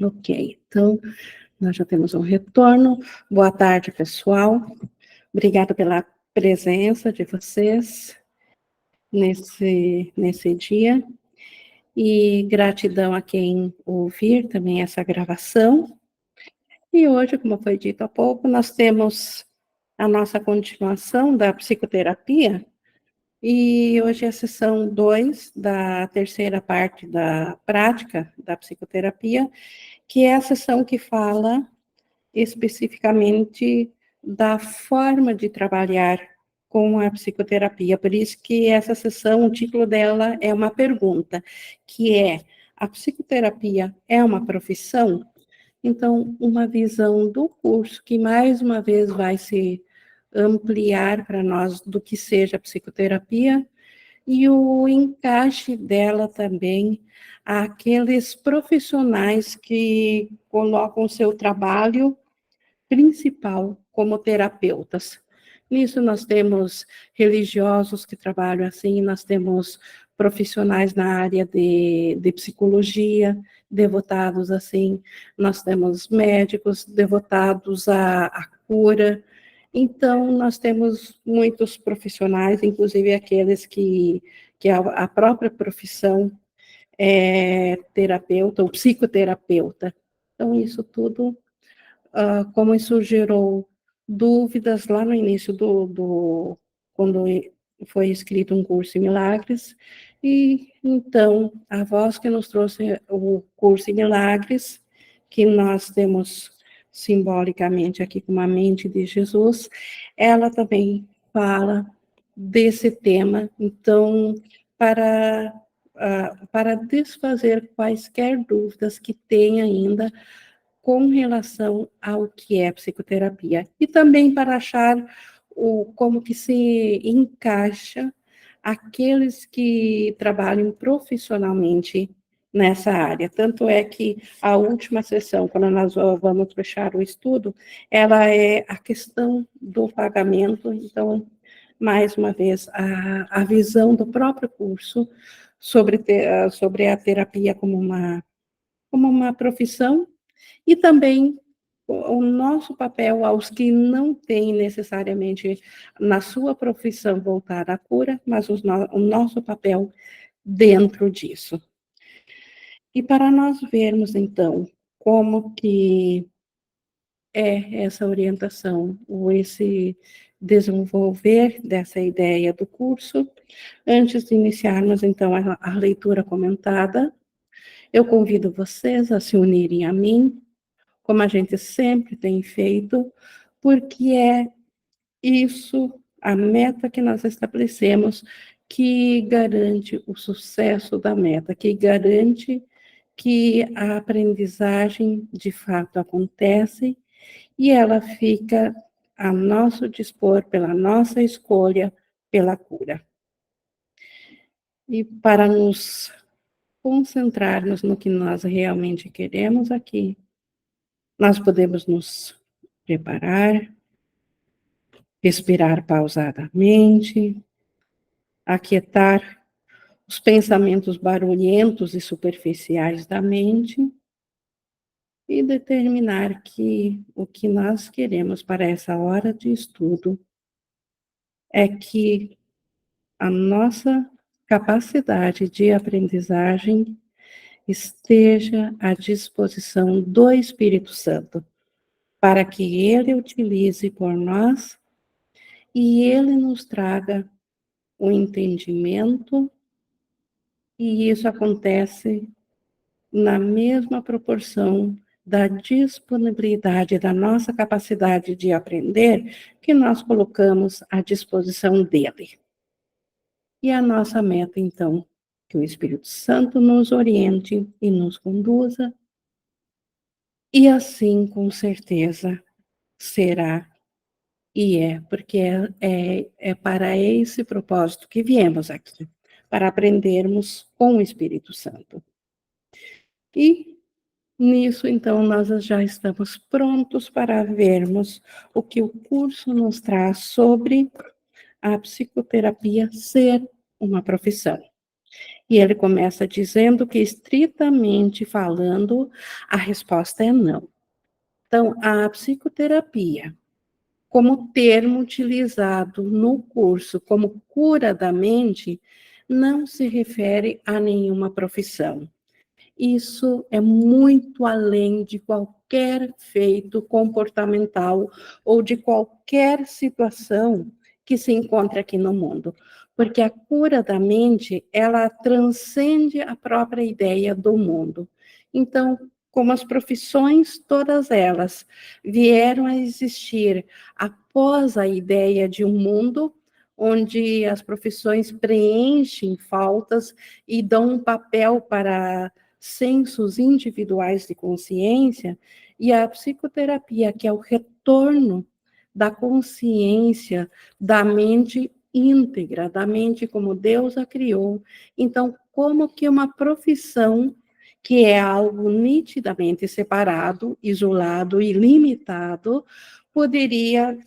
Ok, então nós já temos um retorno. Boa tarde, pessoal. Obrigada pela presença de vocês nesse dia. E gratidão a quem ouvir também essa gravação. E hoje, como foi dito há pouco, nós temos a nossa continuação da psicoterapia. E hoje é a sessão 2 da terceira parte da prática da psicoterapia, que é a sessão que fala especificamente da forma de trabalhar com a psicoterapia. Por isso que essa sessão, o título dela é uma pergunta, que é: a psicoterapia é uma profissão? Então, uma visão do curso que, mais uma vez, vai se ampliar para nós do que seja a psicoterapia e o encaixe dela também àqueles profissionais que colocam o seu trabalho principal como terapeutas. Nisso nós temos religiosos que trabalham assim, nós temos profissionais na área de psicologia, devotados assim, nós temos médicos devotados à cura. Então, nós temos muitos profissionais, inclusive aqueles que a própria profissão é terapeuta ou psicoterapeuta. Então, isso tudo como isso gerou dúvidas lá no início quando foi escrito um curso em Milagres, e então a voz que nos trouxe o curso em Milagres, que nós temos simbolicamente aqui como a mente de Jesus, ela também fala desse tema, então, para desfazer quaisquer dúvidas que tenha ainda com relação ao que é psicoterapia. E também para achar como que se encaixa aqueles que trabalham profissionalmente nessa área. Tanto é que a última sessão, quando nós vamos fechar o estudo, ela é a questão do pagamento. Então, mais uma vez, a visão do próprio curso sobre a terapia como uma profissão, e também o nosso papel aos que não têm necessariamente na sua profissão voltada à cura, mas o nosso papel dentro disso. E para nós vermos, então, como que é essa orientação, ou esse desenvolver dessa ideia do curso, antes de iniciarmos, então, a leitura comentada, eu convido vocês a se unirem a mim, como a gente sempre tem feito, porque é isso, a meta que nós estabelecemos, que garante o sucesso da meta, que garante que a aprendizagem de fato acontece e ela fica a nosso dispor, pela nossa escolha, pela cura. E para nos concentrarmos no que nós realmente queremos aqui, nós podemos nos preparar, respirar pausadamente, aquietar os pensamentos barulhentos e superficiais da mente e determinar que o que nós queremos para essa hora de estudo é que a nossa capacidade de aprendizagem esteja à disposição do Espírito Santo, para que ele utilize por nós e ele nos traga o entendimento, e isso acontece na mesma proporção da disponibilidade da nossa capacidade de aprender que nós colocamos à disposição dele. E a nossa meta, então, que o Espírito Santo nos oriente e nos conduza, e assim, com certeza, será e é, porque é para esse propósito que viemos aqui, para aprendermos com o Espírito Santo. E nisso, então, nós já estamos prontos para vermos o que o curso nos traz sobre a psicoterapia ser uma profissão. E ele começa dizendo que, estritamente falando, a resposta é não. Então, a psicoterapia, como termo utilizado no curso como cura da mente, não se refere a nenhuma profissão. Isso é muito além de qualquer feito comportamental ou de qualquer situação que se encontre aqui no mundo, porque a cura da mente, ela transcende a própria ideia do mundo. Então, como as profissões, todas elas vieram a existir após a ideia de um mundo onde as profissões preenchem faltas e dão um papel para sensos individuais de consciência, e a psicoterapia, que é o retorno da consciência, da mente íntegra, da mente como Deus a criou. Então, como que uma profissão, que é algo nitidamente separado, isolado e limitado, poderia,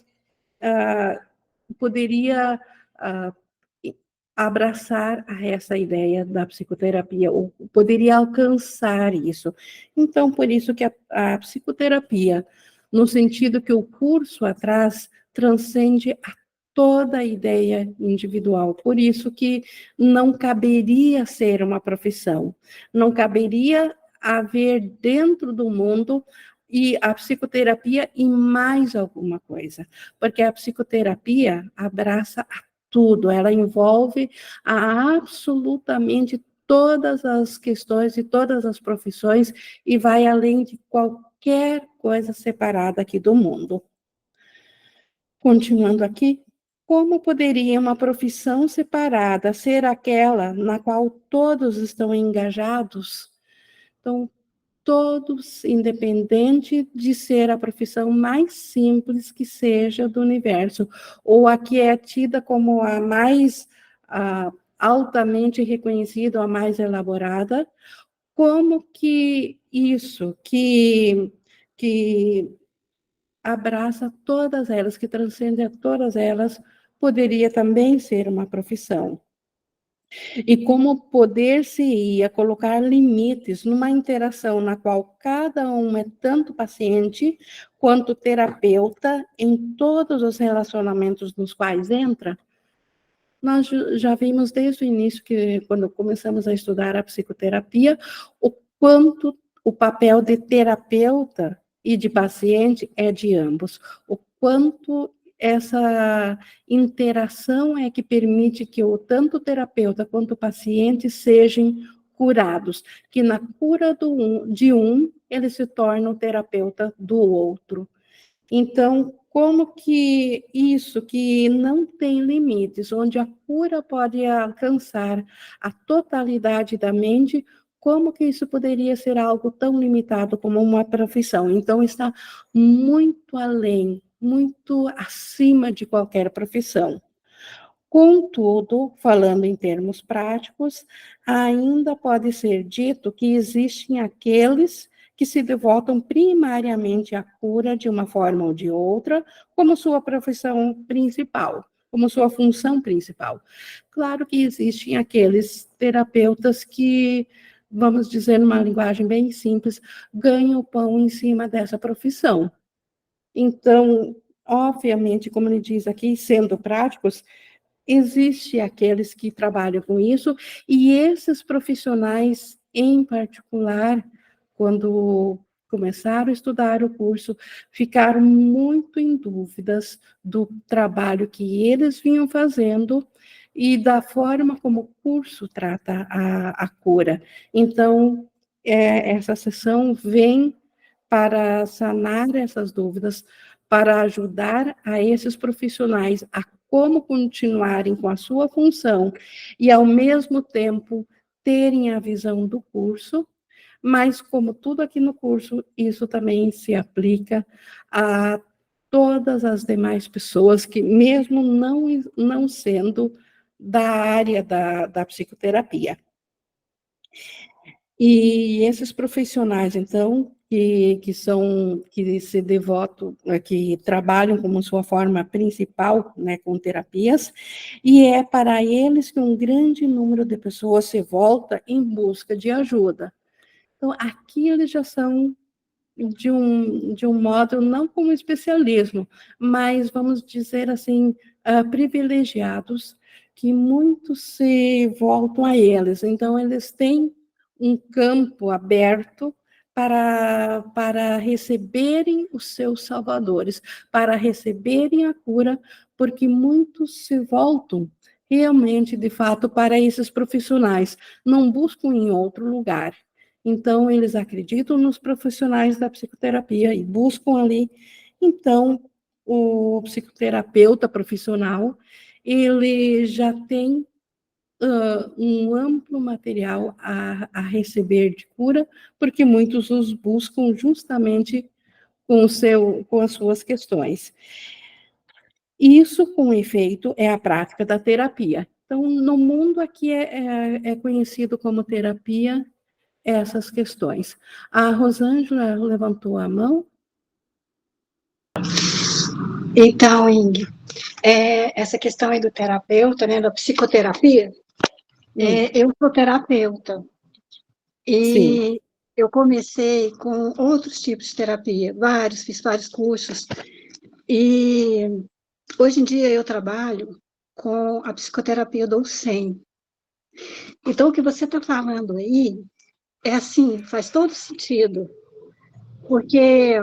poderia uh, abraçar essa ideia da psicoterapia, ou poderia alcançar isso. Então, por isso que a psicoterapia, no sentido que o curso atrás, transcende a toda a ideia individual. Por isso que não caberia ser uma profissão, não caberia haver dentro do mundo e a psicoterapia e mais alguma coisa, porque a psicoterapia abraça a tudo, ela envolve absolutamente todas as questões e todas as profissões e vai além de qualquer coisa separada aqui do mundo. Continuando aqui, como poderia uma profissão separada ser aquela na qual todos estão engajados? Então, todos, independente de ser a profissão mais simples que seja do universo, ou a que é tida como a mais altamente reconhecida, ou a mais elaborada, como que isso, que abraça todas elas, que transcende a todas elas, poderia também ser uma profissão. E como poder-se-ia colocar limites numa interação na qual cada um é tanto paciente quanto terapeuta em todos os relacionamentos nos quais entra? Nós já vimos desde o início, que quando começamos a estudar a psicoterapia, o quanto o papel de terapeuta e de paciente é de ambos, o quanto essa interação é que permite que tanto o terapeuta quanto o paciente sejam curados, que na cura de um, ele se torna o terapeuta do outro. Então, como que isso, que não tem limites, onde a cura pode alcançar a totalidade da mente, como que isso poderia ser algo tão limitado como uma profissão? Então, está muito além, muito acima de qualquer profissão. Contudo, falando em termos práticos, ainda pode ser dito que existem aqueles que se devotam primariamente à cura de uma forma ou de outra, como sua profissão principal, como sua função principal. Claro que existem aqueles terapeutas que, vamos dizer numa linguagem bem simples, ganham o pão em cima dessa profissão. Então, obviamente, como ele diz aqui, sendo práticos, existe aqueles que trabalham com isso, e esses profissionais, em particular, quando começaram a estudar o curso, ficaram muito em dúvidas do trabalho que eles vinham fazendo e da forma como o curso trata a cura. Então, essa sessão vem para sanar essas dúvidas, para ajudar a esses profissionais a como continuarem com a sua função e, ao mesmo tempo, terem a visão do curso, mas, como tudo aqui no curso, isso também se aplica a todas as demais pessoas que, mesmo não sendo da área da psicoterapia. E esses profissionais, então, que se devotam, que trabalham como sua forma principal, né, com terapias, e é para eles que um grande número de pessoas se volta em busca de ajuda. Então, aqui eles já são de um modo, não como especialismo, mas vamos dizer assim, privilegiados, que muitos se voltam a eles. Então, eles têm um campo aberto para receberem os seus salvadores, para receberem a cura, porque muitos se voltam realmente, de fato, para esses profissionais, não buscam em outro lugar. Então, eles acreditam nos profissionais da psicoterapia e buscam ali. Então, o psicoterapeuta profissional, ele já tem um amplo material a receber de cura, porque muitos os buscam justamente com as suas questões. Isso, com efeito, é a prática da terapia. Então, no mundo aqui é conhecido como terapia essas questões. A Rosângela levantou a mão. Então, Ing, essa questão aí do terapeuta, né, da psicoterapia, eu sou terapeuta Sim. e eu comecei com outros tipos de terapia, fiz vários cursos, e hoje em dia eu trabalho com a psicoterapia do SEM. Então, o que você está falando aí é assim, faz todo sentido, porque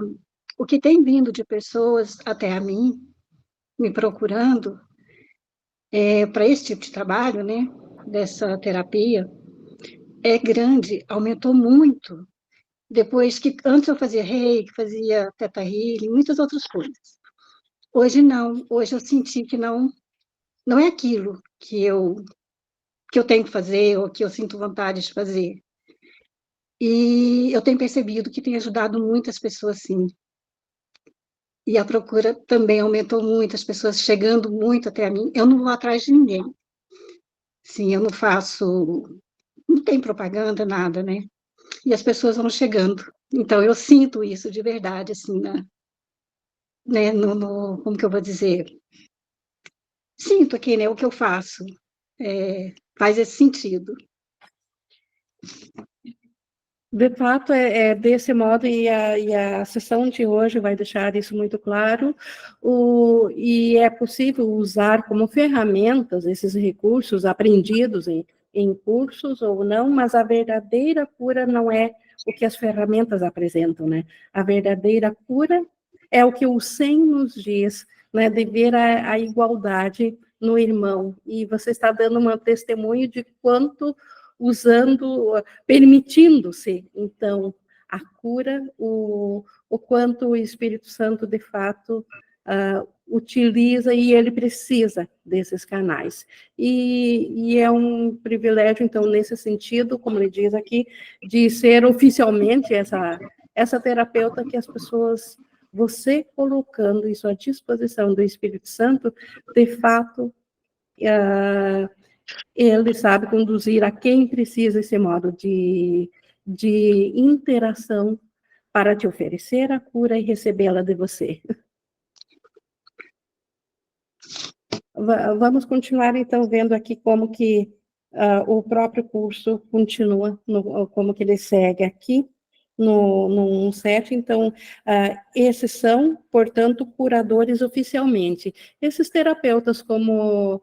o que tem vindo de pessoas até a mim, me procurando, para esse tipo de trabalho, né, dessa terapia, é grande, aumentou muito. Depois que, antes eu fazia reiki, fazia teta healing, muitas outras coisas. Hoje não, hoje eu senti que não é aquilo que eu tenho que fazer, ou que eu sinto vontade de fazer. E eu tenho percebido que tem ajudado muitas pessoas, sim. E a procura também aumentou muito, as pessoas chegando muito até a mim. Eu não vou atrás de ninguém. Sim, eu não faço, não tem propaganda, nada, né? E as pessoas vão chegando. Então, eu sinto isso de verdade, assim, né, como que eu vou dizer? Sinto aqui, né, o que eu faço. Faz esse sentido. De fato, é desse modo, e a sessão de hoje vai deixar isso muito claro, e é possível usar como ferramentas esses recursos aprendidos em cursos ou não, mas a verdadeira cura não é o que as ferramentas apresentam, né? A verdadeira cura é o que o SEM nos diz, né, de ver a igualdade no irmão, e você está dando um testemunho de quanto permitindo-se, então, a cura, o quanto o Espírito Santo, de fato, utiliza e ele precisa desses canais. E é um privilégio, então, nesse sentido, como ele diz aqui, de ser oficialmente essa terapeuta que as pessoas, você colocando isso à disposição do Espírito Santo, de fato, ele sabe conduzir a quem precisa esse modo de interação para te oferecer a cura e recebê-la de você. Vamos continuar, então, vendo aqui como que o próprio curso continua, como que ele segue aqui no 1.7. Então, esses são, portanto, curadores oficialmente. Esses terapeutas, como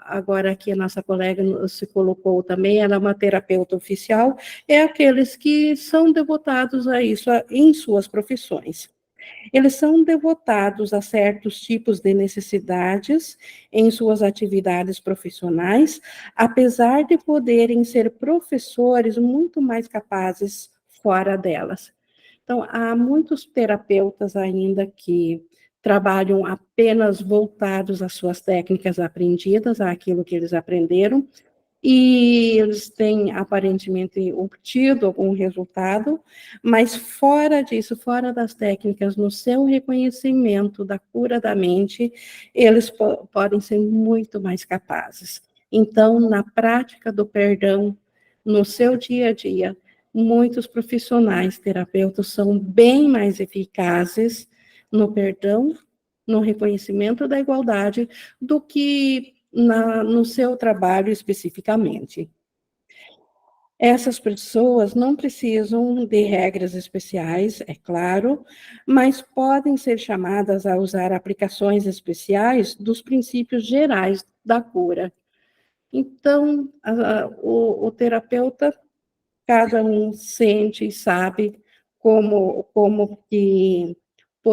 agora aqui a nossa colega se colocou também, ela é uma terapeuta oficial, é aqueles que são devotados a isso em suas profissões. Eles são devotados a certos tipos de necessidades em suas atividades profissionais, apesar de poderem ser professores muito mais capazes fora delas. Então, há muitos terapeutas ainda que trabalham apenas voltados às suas técnicas aprendidas, àquilo que eles aprenderam, e eles têm aparentemente obtido algum resultado, mas fora disso, fora das técnicas, no seu reconhecimento da cura da mente, eles podem ser muito mais capazes. Então, na prática do perdão, no seu dia a dia, muitos profissionais terapeutas são bem mais eficazes no perdão, no reconhecimento da igualdade, do que no seu trabalho especificamente. Essas pessoas não precisam de regras especiais, é claro, mas podem ser chamadas a usar aplicações especiais dos princípios gerais da cura. Então, o terapeuta, cada um sente e sabe por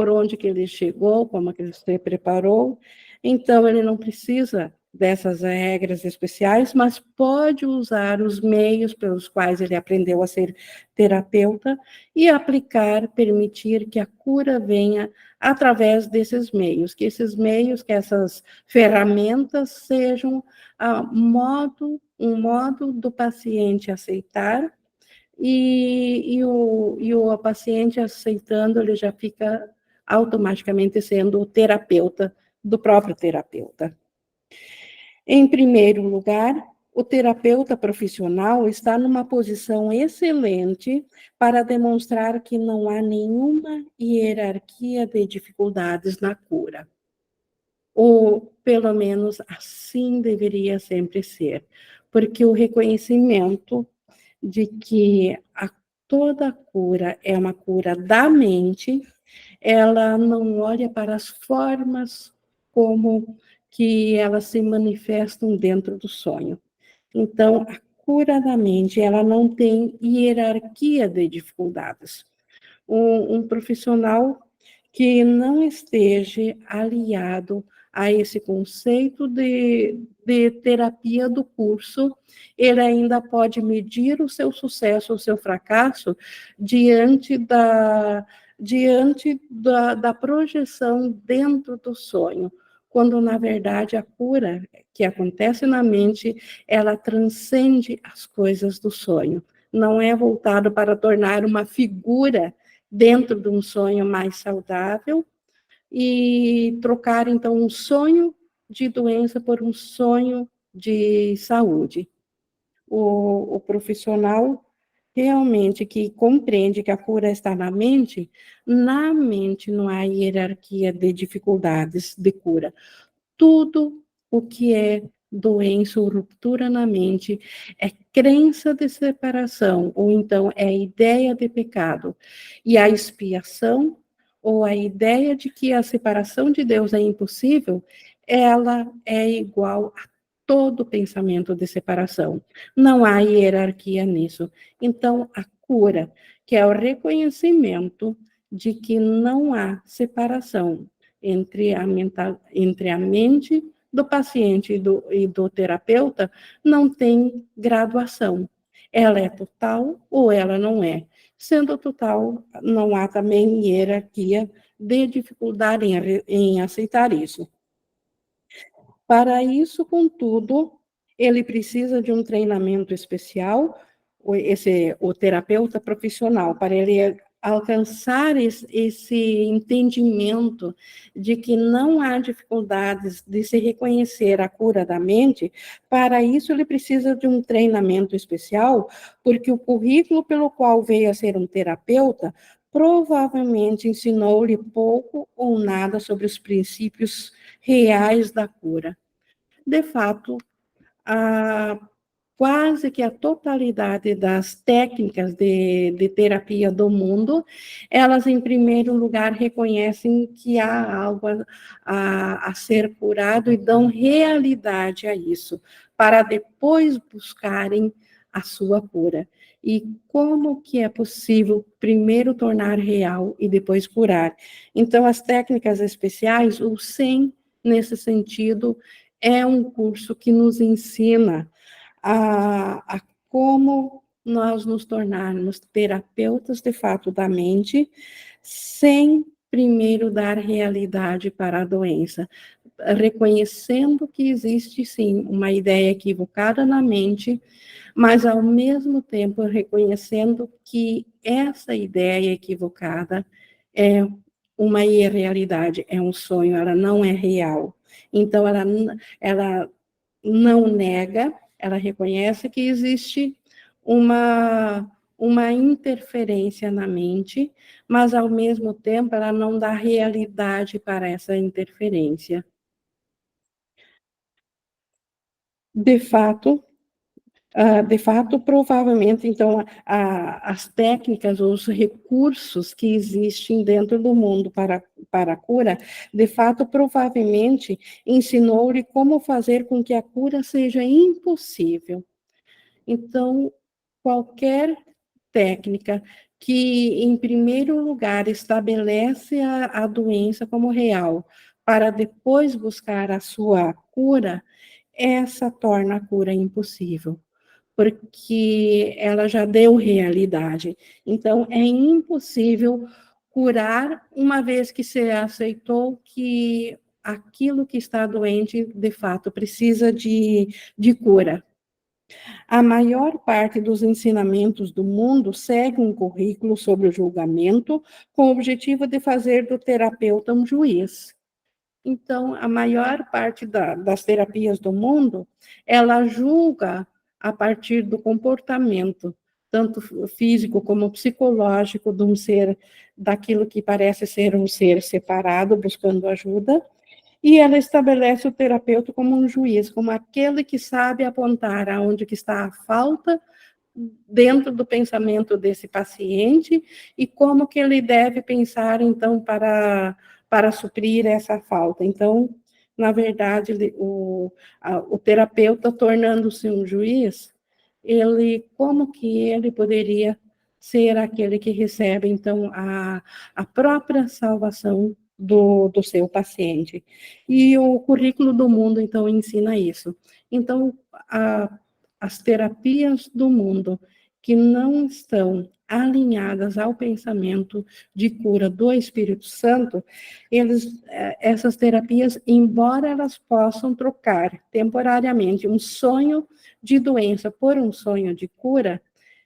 onde que ele chegou, como que ele se preparou. Então, ele não precisa dessas regras especiais, mas pode usar os meios pelos quais ele aprendeu a ser terapeuta e aplicar, permitir que a cura venha através desses meios, que esses meios, que essas ferramentas sejam um modo do paciente aceitar, o paciente aceitando, ele já fica automaticamente sendo o terapeuta do próprio terapeuta. Em primeiro lugar, o terapeuta profissional está numa posição excelente para demonstrar que não há nenhuma hierarquia de dificuldades na cura. Ou, pelo menos, assim deveria sempre ser, porque o reconhecimento de que toda cura é uma cura da mente, ela não olha para as formas como que elas se manifestam dentro do sonho. Então, a cura da mente, ela não tem hierarquia de dificuldades. Um profissional que não esteja aliado a esse conceito de terapia do curso, ele ainda pode medir o seu sucesso, o seu fracasso, diante da projeção dentro do sonho, quando, na verdade, a cura que acontece na mente, ela transcende as coisas do sonho. Não é voltado para tornar uma figura dentro de um sonho mais saudável e trocar, então, um sonho de doença por um sonho de saúde. O profissional realmente que compreende que a cura está na mente não há hierarquia de dificuldades de cura. Tudo o que é doença ou ruptura na mente é crença de separação, ou então é ideia de pecado. E a expiação, ou a ideia de que a separação de Deus é impossível, ela é igual a todo pensamento de separação. Não há hierarquia nisso. Então, a cura, que é o reconhecimento de que não há separação entre a mente do paciente e do terapeuta, não tem graduação. Ela é total ou ela não é. Sendo total, não há também hierarquia de dificuldade em aceitar isso. Para isso, contudo, ele precisa de um treinamento especial, o terapeuta profissional, para ele alcançar esse entendimento de que não há dificuldades de se reconhecer a cura da mente. Para isso, ele precisa de um treinamento especial, porque o currículo pelo qual veio a ser um terapeuta provavelmente ensinou-lhe pouco ou nada sobre os princípios reais da cura. De fato, quase que a totalidade das técnicas de terapia do mundo, elas, em primeiro lugar, reconhecem que há algo a ser curado e dão realidade a isso, para depois buscarem a sua cura. E como que é possível primeiro tornar real e depois curar? Então, as técnicas especiais, o SEM, nesse sentido, é um curso que nos ensina a como nós nos tornarmos terapeutas de fato da mente, sem primeiro dar realidade para a doença, reconhecendo que existe sim uma ideia equivocada na mente, mas ao mesmo tempo reconhecendo que essa ideia equivocada é uma irrealidade, é um sonho, ela não é real. Então, ela não nega, ela reconhece que existe uma uma interferência na mente, mas ao mesmo tempo ela não dá realidade para essa interferência. De fato, provavelmente, então, as técnicas, os recursos que existem dentro do mundo para a cura, de fato, provavelmente, ensinou-lhe como fazer com que a cura seja impossível. Então, qualquer técnica que, em primeiro lugar, estabelece a doença como real, para depois buscar a sua cura, essa torna a cura impossível, porque ela já deu realidade. Então, é impossível curar, uma vez que você aceitou que aquilo que está doente, de fato, precisa de cura. A maior parte dos ensinamentos do mundo segue um currículo sobre o julgamento, com o objetivo de fazer do terapeuta um juiz. Então, a maior parte das terapias do mundo, ela julga a partir do comportamento, tanto físico como psicológico, de um ser, daquilo que parece ser um ser separado, buscando ajuda, e ela estabelece o terapeuta como um juiz, como aquele que sabe apontar aonde que está a falta dentro do pensamento desse paciente e como que ele deve pensar, então, para suprir essa falta. Então, na verdade, o terapeuta, tornando-se um juiz, como que ele poderia ser aquele que recebe, então, a própria salvação do seu paciente. E o currículo do mundo, então, ensina isso. Então, as terapias do mundo que não estão alinhadas ao pensamento de cura do Espírito Santo, essas terapias, embora elas possam trocar temporariamente um sonho de doença por um sonho de cura,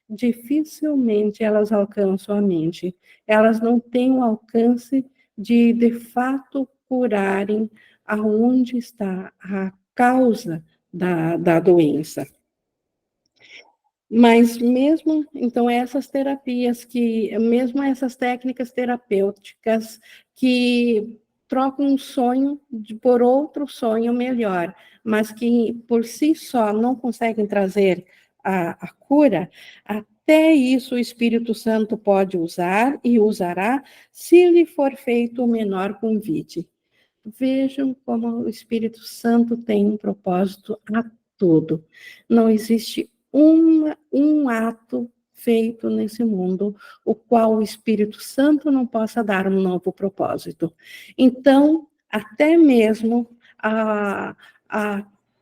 dificilmente elas alcançam a mente. Elas não têm o alcance de fato, curarem aonde está a causa da doença. Mas mesmo, então, essas terapias mesmo essas técnicas terapêuticas que trocam um sonho por outro sonho melhor, mas que por si só não conseguem trazer a cura, até isso o Espírito Santo pode usar e usará se lhe for feito o menor convite. Vejam como o Espírito Santo tem um propósito a tudo. Não existe um ato feito nesse mundo, o qual o Espírito Santo não possa dar um novo propósito. Então, até mesmo a,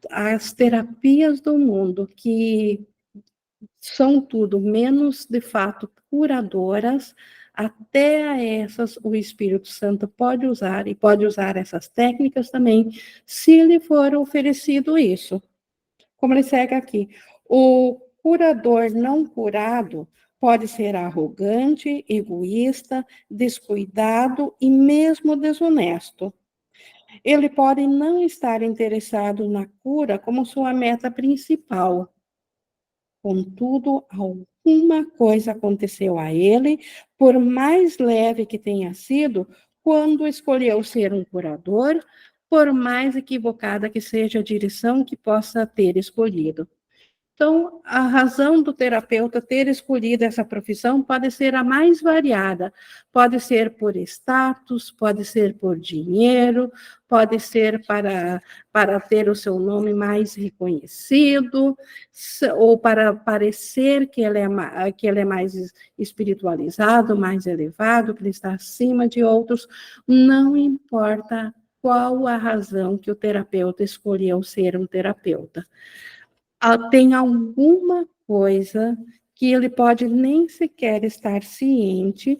as terapias do mundo, que são tudo menos, de fato, curadoras, até a essas o Espírito Santo pode usar, e pode usar essas técnicas também, se lhe for oferecido isso. Como ele segue aqui, o curador não curado pode ser arrogante, egoísta, descuidado e mesmo desonesto. Ele pode não estar interessado na cura como sua meta principal. Contudo, alguma coisa aconteceu a ele, por mais leve que tenha sido, quando escolheu ser um curador, por mais equivocada que seja a direção que possa ter escolhido. Então, a razão do terapeuta ter escolhido essa profissão pode ser a mais variada. Pode ser por status, pode ser por dinheiro, pode ser para ter o seu nome mais reconhecido, ou para parecer que ele é mais espiritualizado, mais elevado, que ele está acima de outros. Não importa qual a razão que o terapeuta escolheu ser um terapeuta. Tem alguma coisa que ele pode nem sequer estar ciente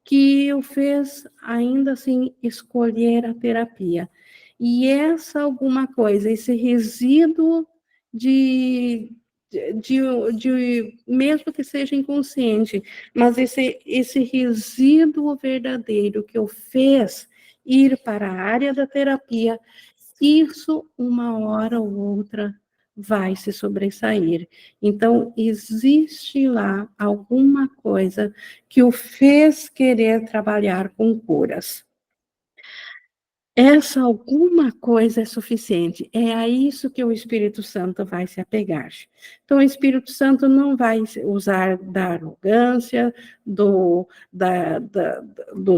que o fez, ainda assim, escolher a terapia. E essa alguma coisa, esse resíduo mesmo que seja inconsciente, mas esse resíduo verdadeiro que o fez ir para a área da terapia, isso, uma hora ou outra, vai se sobressair. Então, existe lá alguma coisa que o fez querer trabalhar com curas. Essa alguma coisa é suficiente. É a isso que o Espírito Santo vai se apegar. Então, o Espírito Santo não vai usar da arrogância, dos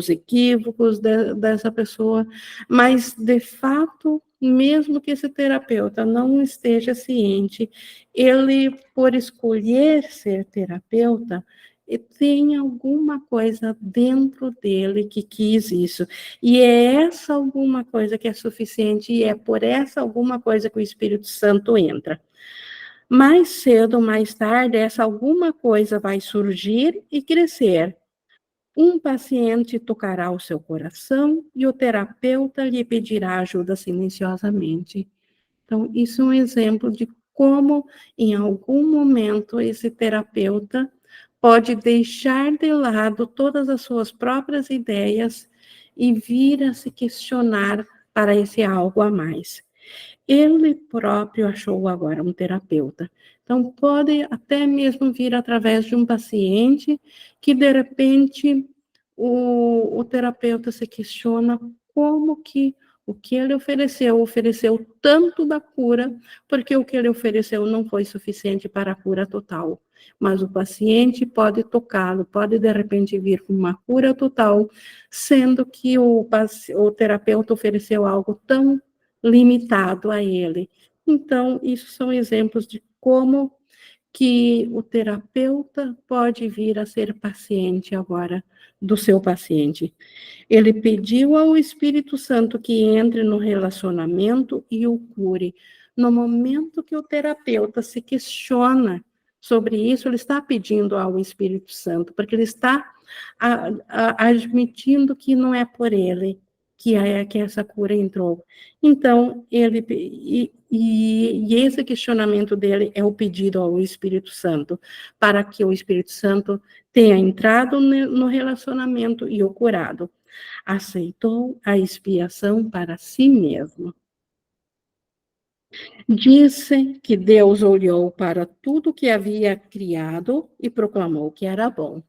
equívocos dessa pessoa, mas, de fato, mesmo que esse terapeuta não esteja ciente, ele, por escolher ser terapeuta, tem alguma coisa dentro dele que quis isso. E é essa alguma coisa que é suficiente, e é por essa alguma coisa que o Espírito Santo entra. Mais cedo ou mais tarde, essa alguma coisa vai surgir e crescer. Um paciente tocará o seu coração e o terapeuta lhe pedirá ajuda silenciosamente. Então, isso é um exemplo de como, em algum momento, esse terapeuta pode deixar de lado todas as suas próprias ideias e vir a se questionar para esse algo a mais. Ele próprio achou agora um terapeuta. Então, pode até mesmo vir através de um paciente que, de repente, o terapeuta se questiona como que o que ele ofereceu tanto da cura, porque o que ele ofereceu não foi suficiente para a cura total. Mas o paciente pode tocá-lo, pode de repente vir com uma cura total, sendo que o terapeuta ofereceu algo tão limitado a ele. Então, isso são exemplos de como que o terapeuta pode vir a ser paciente agora do seu paciente. Ele pediu ao Espírito Santo que entre no relacionamento e o cure. No momento que o terapeuta se questiona sobre isso, ele está pedindo ao Espírito Santo, porque ele está admitindo que não é por ele que essa cura entrou. Então, esse questionamento dele é o pedido ao Espírito Santo, para que o Espírito Santo tenha entrado no relacionamento e o curado. Aceitou a expiação para si mesmo. Disse que Deus olhou para tudo que havia criado e proclamou que era bom.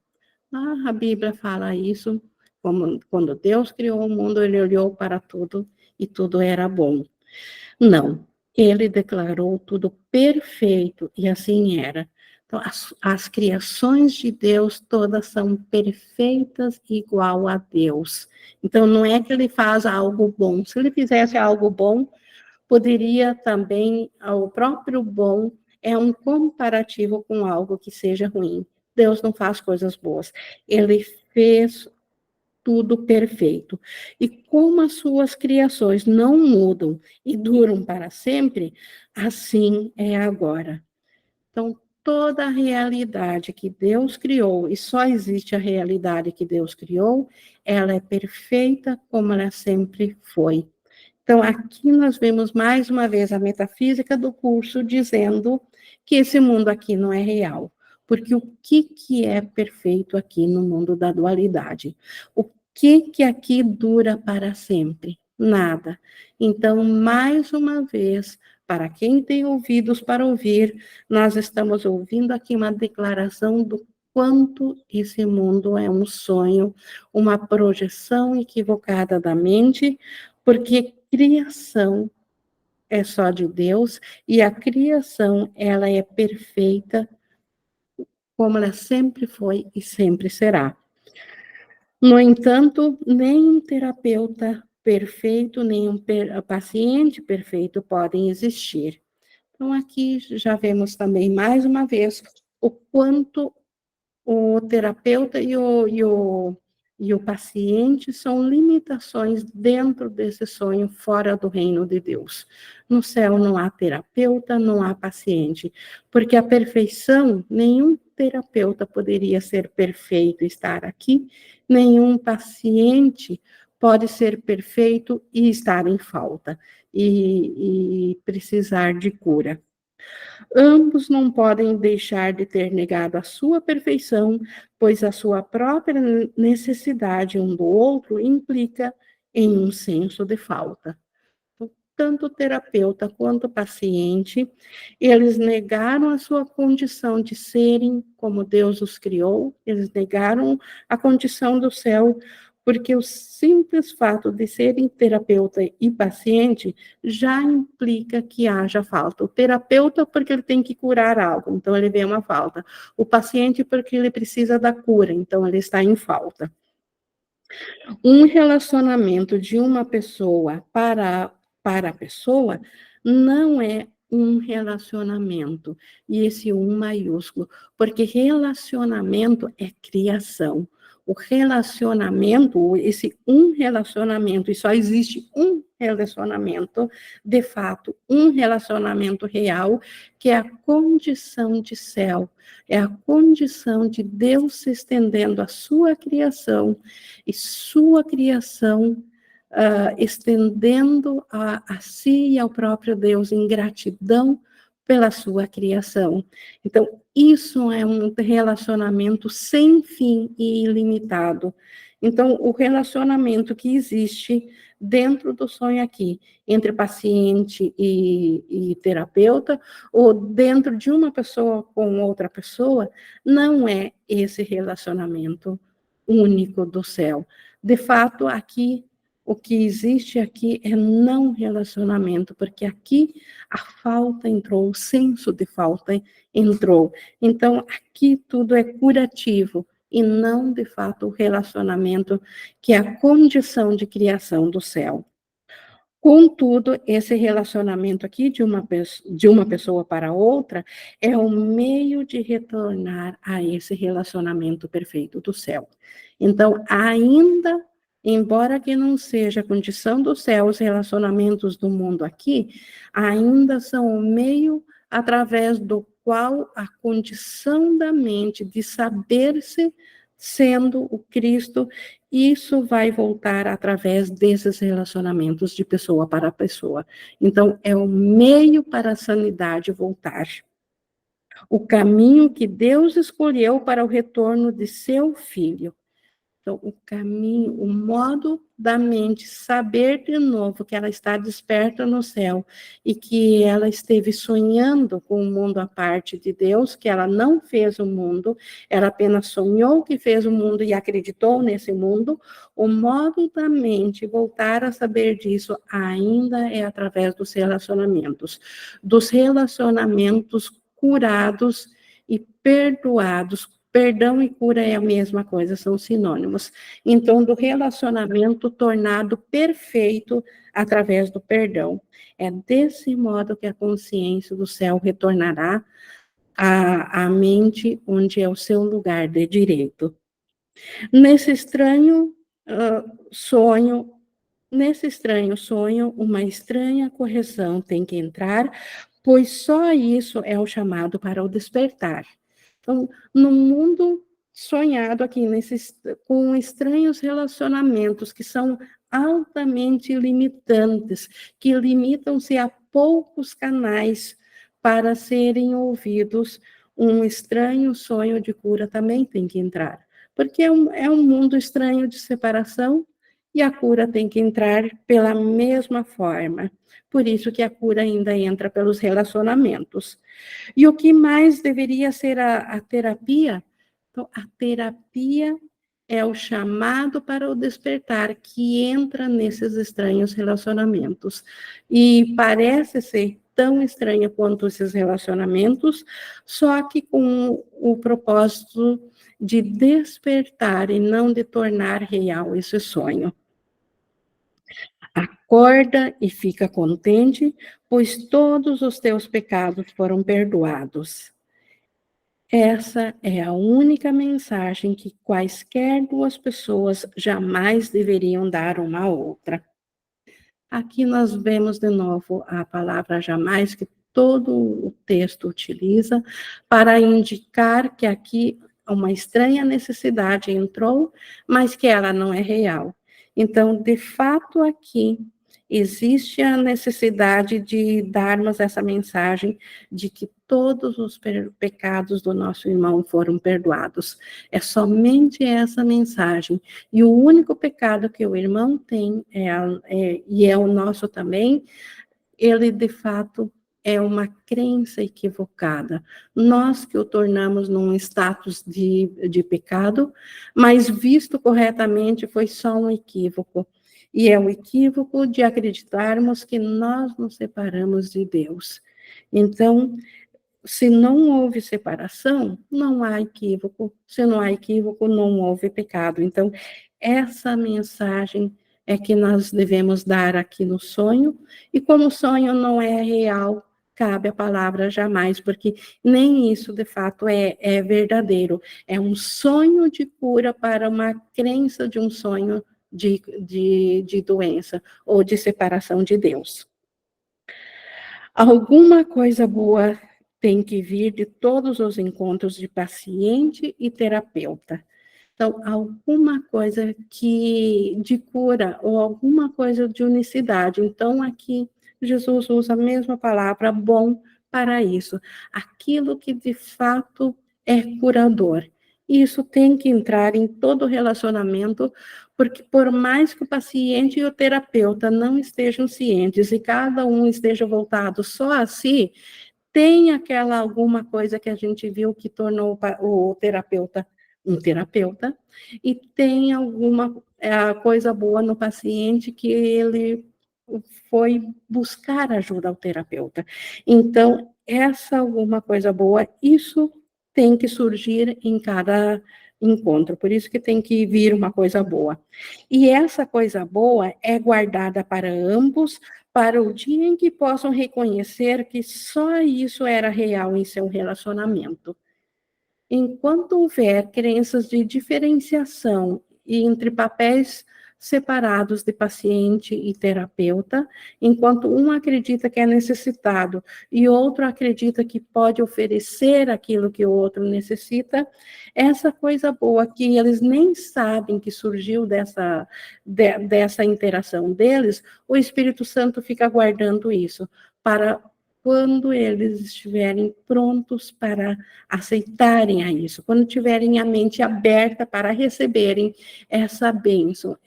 A Bíblia fala isso, como quando Deus criou o mundo, ele olhou para tudo e tudo era bom. Não, ele declarou tudo perfeito e assim era. Então, as criações de Deus todas são perfeitas igual a Deus. Então, não é que ele faz algo bom. Se ele fizesse algo bom, poderia também, o próprio bom é um comparativo com algo que seja ruim. Deus não faz coisas boas. Ele fez tudo perfeito. E como as suas criações não mudam e duram para sempre, assim é agora. Então, toda a realidade que Deus criou, e só existe a realidade que Deus criou, ela é perfeita como ela sempre foi. Então, aqui nós vemos mais uma vez a metafísica do curso dizendo que esse mundo aqui não é real. Porque o que é perfeito aqui no mundo da dualidade? O que aqui dura para sempre? Nada. Então, mais uma vez, para quem tem ouvidos para ouvir, nós estamos ouvindo aqui uma declaração do quanto esse mundo é um sonho, uma projeção equivocada da mente, porque criação é só de Deus e a criação ela é perfeita como ela sempre foi e sempre será. No entanto, nem um terapeuta perfeito, nem um paciente perfeito podem existir. Então, aqui já vemos também, mais uma vez, o quanto o terapeuta e o paciente são limitações dentro desse sonho fora do reino de Deus. No céu não há terapeuta, não há paciente, porque a perfeição, nenhum terapeuta poderia ser perfeito e estar aqui, nenhum paciente pode ser perfeito e estar em falta, e precisar de cura. Ambos não podem deixar de ter negado a sua perfeição, pois a sua própria necessidade um do outro implica em um senso de falta. tanto o terapeuta quanto o paciente, eles negaram a sua condição de serem como Deus os criou, eles negaram a condição do céu, porque o simples fato de serem terapeuta e paciente já implica que haja falta. O terapeuta, porque ele tem que curar algo, então ele vê uma falta. O paciente, porque ele precisa da cura, então ele está em falta. Um relacionamento de uma pessoa para a pessoa não é um relacionamento, e esse um maiúsculo, porque relacionamento é criação. O relacionamento, esse um relacionamento, e só existe um relacionamento, de fato, um relacionamento real, que é a condição de céu, é a condição de Deus se estendendo a sua criação, e sua criação estendendo a si e ao próprio Deus em gratidão pela sua criação. Então, isso é um relacionamento sem fim e ilimitado. Então, o relacionamento que existe dentro do sonho aqui, entre paciente e terapeuta, ou dentro de uma pessoa com outra pessoa, não é esse relacionamento único do céu. De fato, aqui, o que existe aqui é não relacionamento, porque aqui a falta entrou, o senso de falta entrou. Então, aqui tudo é curativo, e não, de fato, o relacionamento, que é a condição de criação do céu. Contudo, esse relacionamento aqui de uma pessoa para outra é o meio de retornar a esse relacionamento perfeito do céu. Então, ainda, embora que não seja a condição do céu, os relacionamentos do mundo aqui, ainda são o meio através do qual a condição da mente de saber-se sendo o Cristo, isso vai voltar através desses relacionamentos de pessoa para pessoa. Então, é o meio para a sanidade voltar. O caminho que Deus escolheu para o retorno de seu filho. Então, o caminho, o modo da mente saber de novo que ela está desperta no céu e que ela esteve sonhando com o mundo à parte de Deus, que ela não fez o mundo, ela apenas sonhou que fez o mundo e acreditou nesse mundo. O modo da mente voltar a saber disso ainda é através dos relacionamentos curados e perdoados. Perdão e cura é a mesma coisa, são sinônimos. Então, do relacionamento tornado perfeito através do perdão. É desse modo que a consciência do céu retornará à mente, onde é o seu lugar de direito. Nesse estranho sonho, uma estranha correção tem que entrar, pois só isso é o chamado para o despertar. Então, no mundo sonhado aqui, com estranhos relacionamentos que são altamente limitantes, que limitam-se a poucos canais para serem ouvidos, um estranho sonho de cura também tem que entrar. Porque é um mundo estranho de separação, e a cura tem que entrar pela mesma forma. Por isso que a cura ainda entra pelos relacionamentos. E o que mais deveria ser a terapia? Então, a terapia é o chamado para o despertar que entra nesses estranhos relacionamentos. E parece ser tão estranha quanto esses relacionamentos, só que com o propósito de despertar e não de tornar real esse sonho. Acorda e fica contente, pois todos os teus pecados foram perdoados. Essa é a única mensagem que quaisquer duas pessoas jamais deveriam dar uma à outra. Aqui nós vemos de novo a palavra jamais, que todo o texto utiliza para indicar que aqui uma estranha necessidade entrou, mas que ela não é real. Então, de fato, aqui existe a necessidade de darmos essa mensagem de que todos os pecados do nosso irmão foram perdoados. É somente essa mensagem. E o único pecado que o irmão tem, e é o nosso também, ele de fato é uma crença equivocada. Nós que o tornamos num status de pecado, mas visto corretamente foi só um equívoco. E é o equívoco de acreditarmos que nós nos separamos de Deus. Então, se não houve separação, não há equívoco. Se não há equívoco, não houve pecado. Então, essa mensagem é que nós devemos dar aqui no sonho, e como o sonho não é real, cabe a palavra jamais, porque nem isso de fato é verdadeiro. É um sonho de cura para uma crença de um sonho de doença ou de separação de Deus. Alguma coisa boa tem que vir de todos os encontros de paciente e terapeuta. Então, alguma coisa de cura ou alguma coisa de unicidade. Então, aqui Jesus usa a mesma palavra bom para isso. Aquilo que de fato é curador. Isso tem que entrar em todo relacionamento, porque por mais que o paciente e o terapeuta não estejam cientes e cada um esteja voltado só a si, tem aquela alguma coisa que a gente viu que tornou o terapeuta um terapeuta, e tem alguma coisa boa no paciente que ele foi buscar ajuda ao terapeuta. Então, essa alguma coisa boa, isso tem que surgir em cada encontro, por isso que tem que vir uma coisa boa. E essa coisa boa é guardada para ambos, para o dia em que possam reconhecer que só isso era real em seu relacionamento. Enquanto houver crenças de diferenciação entre papéis separados de paciente e terapeuta, enquanto um acredita que é necessitado e outro acredita que pode oferecer aquilo que o outro necessita, essa coisa boa que eles nem sabem que surgiu dessa interação deles, o Espírito Santo fica guardando isso para quando eles estiverem prontos para aceitarem a isso, quando tiverem a mente aberta para receberem essa bênção,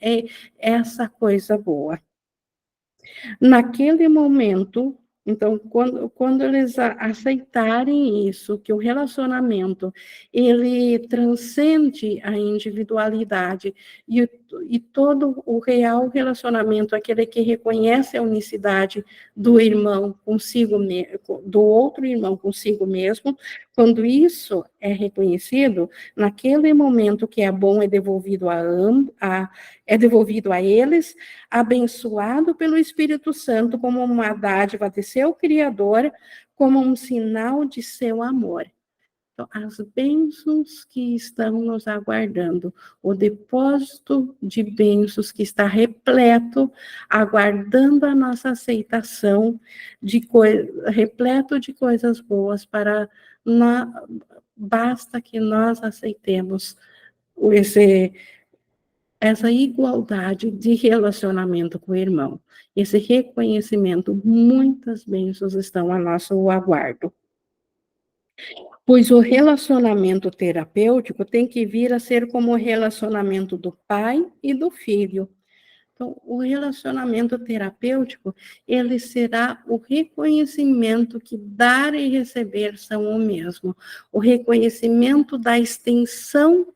essa coisa boa. Naquele momento, então, quando eles aceitarem isso, que o relacionamento, ele transcende a individualidade e todo o real relacionamento, aquele que reconhece a unicidade do irmão consigo mesmo, do outro irmão consigo mesmo, quando isso é reconhecido, naquele momento que é bom é devolvido é devolvido a eles, abençoado pelo Espírito Santo como uma dádiva de seu Criador, como um sinal de seu amor. Então, as bênçãos que estão nos aguardando, o depósito de bênçãos que está repleto, aguardando a nossa aceitação, repleto de coisas boas para basta que nós aceitemos essa igualdade de relacionamento com o irmão, esse reconhecimento, muitas bênçãos estão a nosso aguardo. Pois o relacionamento terapêutico tem que vir a ser como o relacionamento do pai e do filho. Então, o relacionamento terapêutico, ele será o reconhecimento que dar e receber são o mesmo, o reconhecimento da extensão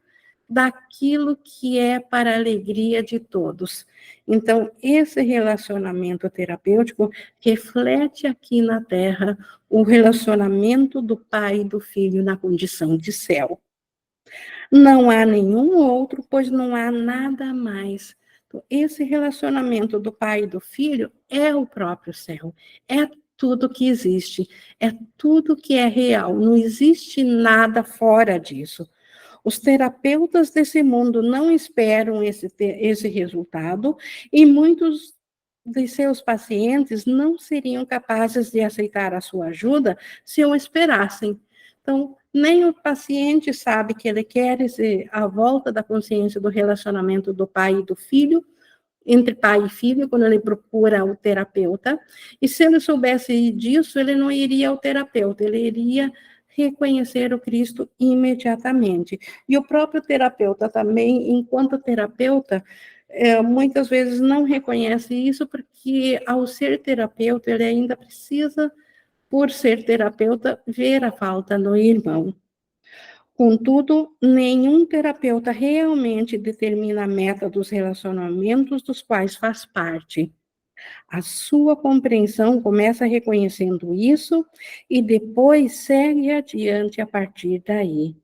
daquilo que é para a alegria de todos. Então, esse relacionamento terapêutico reflete aqui na Terra o relacionamento do pai e do filho na condição de céu. Não há nenhum outro, pois não há nada mais. Então, esse relacionamento do pai e do filho é o próprio céu, é tudo que existe, é tudo que é real, não existe nada fora disso. Os terapeutas desse mundo não esperam esse resultado e muitos de seus pacientes não seriam capazes de aceitar a sua ajuda se o esperassem. Então, nem o paciente sabe que ele quer a volta da consciência do relacionamento do pai e do filho, entre pai e filho, quando ele procura o terapeuta, e se ele soubesse disso, ele não iria ao terapeuta, ele iria reconhecer o Cristo imediatamente. E o próprio terapeuta também, enquanto terapeuta, muitas vezes não reconhece isso porque, ao ser terapeuta, ele ainda precisa, por ser terapeuta, ver a falta no irmão. Contudo, nenhum terapeuta realmente determina a meta dos relacionamentos dos quais faz parte. A sua compreensão começa reconhecendo isso e depois segue adiante a partir daí.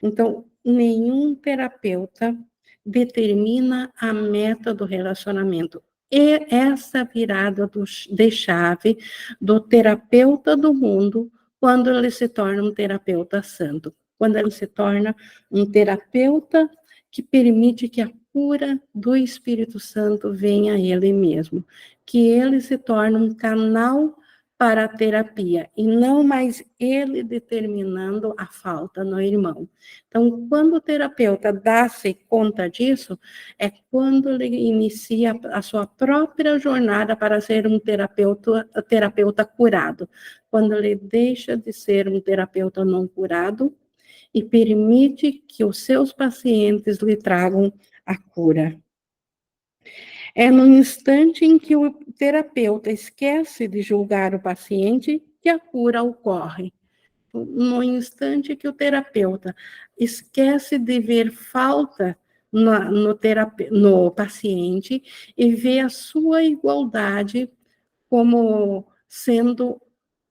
Então, nenhum terapeuta determina a meta do relacionamento. E essa virada de chave do terapeuta do mundo, quando ele se torna um terapeuta santo, quando ele se torna um terapeuta que permite que a cura do Espírito Santo venha a ele mesmo, que ele se torne um canal para a terapia, e não mais ele determinando a falta no irmão. Então, quando o terapeuta dá-se conta disso, é quando ele inicia a sua própria jornada para ser um terapeuta curado, quando ele deixa de ser um terapeuta não curado e permite que os seus pacientes lhe tragam a cura. É no instante em que o terapeuta esquece de julgar o paciente que a cura ocorre. No instante que o terapeuta esquece de ver falta no paciente e vê a sua igualdade como sendo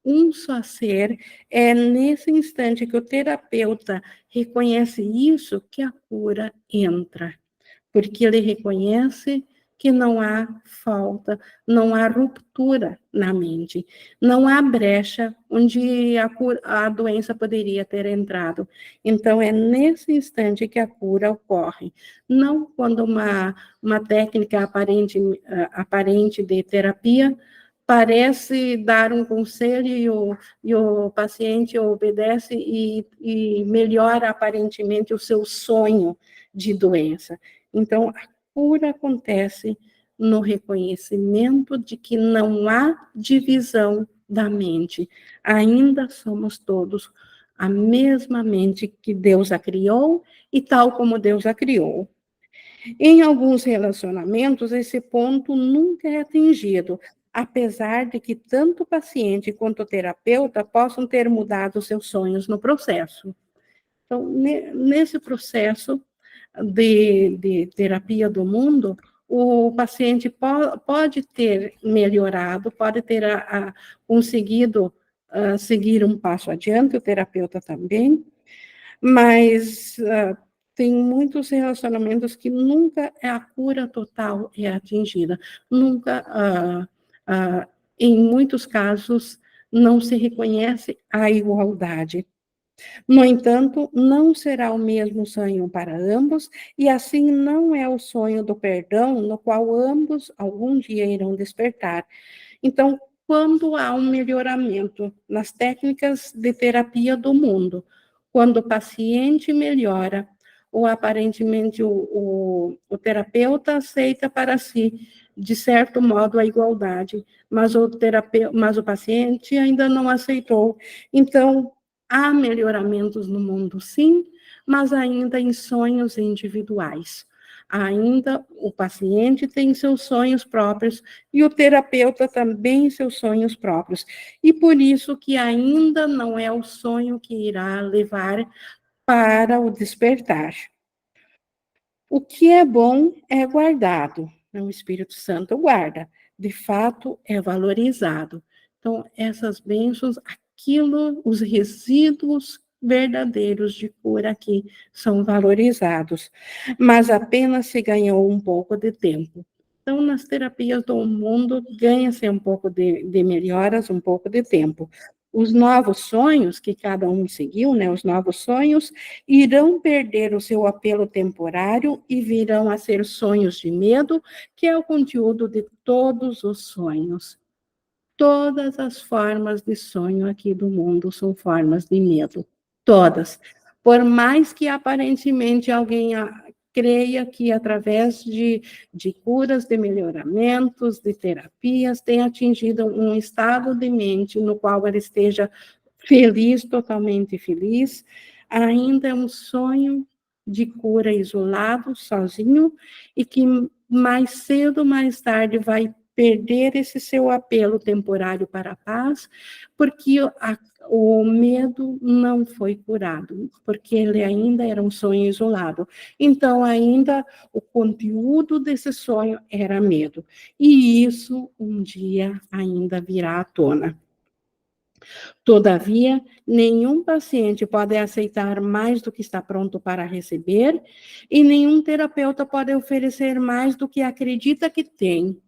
um só ser, é nesse instante que o terapeuta reconhece isso que a cura entra, porque ele reconhece que não há falta, não há ruptura na mente, não há brecha onde a doença poderia ter entrado. Então, é nesse instante que a cura ocorre, não quando uma técnica aparente de terapia parece dar um conselho e o paciente obedece e melhora aparentemente o seu sonho de doença. Então, a cura acontece no reconhecimento de que não há divisão da mente. Ainda somos todos a mesma mente que Deus a criou e tal como Deus a criou. Em alguns relacionamentos, esse ponto nunca é atingido, apesar de que tanto o paciente quanto o terapeuta possam ter mudado seus sonhos no processo. Então, nesse processo de terapia do mundo, o paciente pode ter melhorado, pode ter conseguido seguir um passo adiante, o terapeuta também, mas tem muitos relacionamentos que nunca a cura total é atingida, nunca, em muitos casos, não se reconhece a igualdade. No entanto, não será o mesmo sonho para ambos, e assim não é o sonho do perdão no qual ambos algum dia irão despertar. Então, quando há um melhoramento nas técnicas de terapia do mundo, quando o paciente melhora, ou aparentemente o terapeuta aceita para si, de certo modo, a igualdade, mas mas o paciente ainda não aceitou. Então, há melhoramentos no mundo, sim, mas ainda em sonhos individuais. Ainda o paciente tem seus sonhos próprios e o terapeuta também seus sonhos próprios. E por isso que ainda não é o sonho que irá levar para o despertar. O que é bom é guardado, o Espírito Santo guarda, de fato é valorizado. Então, essas bênçãos, aquilo, os resíduos verdadeiros de cura aqui são valorizados, mas apenas se ganhou um pouco de tempo. Então, nas terapias do mundo, ganha-se um pouco de melhoras, um pouco de tempo. Os novos sonhos que cada um seguiu, né, os novos sonhos, irão perder o seu apelo temporário e virão a ser sonhos de medo, que é o conteúdo de todos os sonhos. Todas as formas de sonho aqui do mundo são formas de medo. Todas. Por mais que aparentemente alguém creia que através de curas, de melhoramentos, de terapias, tenha atingido um estado de mente no qual ele esteja feliz, totalmente feliz, ainda é um sonho de cura isolado, sozinho, e que mais cedo ou mais tarde vai perder esse seu apelo temporário para a paz, porque o medo não foi curado, porque ele ainda era um sonho isolado. Então, ainda o conteúdo desse sonho era medo. E isso um dia ainda virá à tona. Todavia, nenhum paciente pode aceitar mais do que está pronto para receber, e nenhum terapeuta pode oferecer mais do que acredita que tem.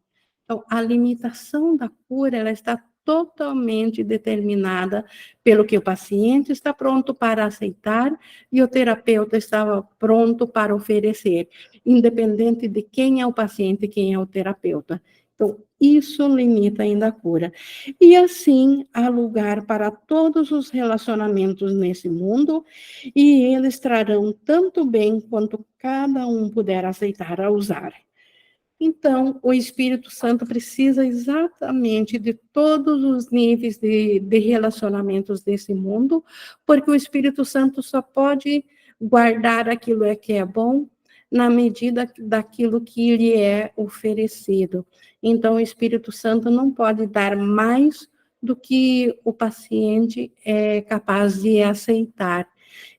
Então, a limitação da cura, ela está totalmente determinada pelo que o paciente está pronto para aceitar e o terapeuta estava pronto para oferecer, independente de quem é o paciente e quem é o terapeuta. Então, isso limita ainda a cura. E assim, há lugar para todos os relacionamentos nesse mundo, e eles trarão tanto bem quanto cada um puder aceitar a usar. Então, o Espírito Santo precisa exatamente de todos os níveis de relacionamentos desse mundo, porque o Espírito Santo só pode guardar aquilo que é bom na medida daquilo que lhe é oferecido. Então, o Espírito Santo não pode dar mais do que o paciente é capaz de aceitar.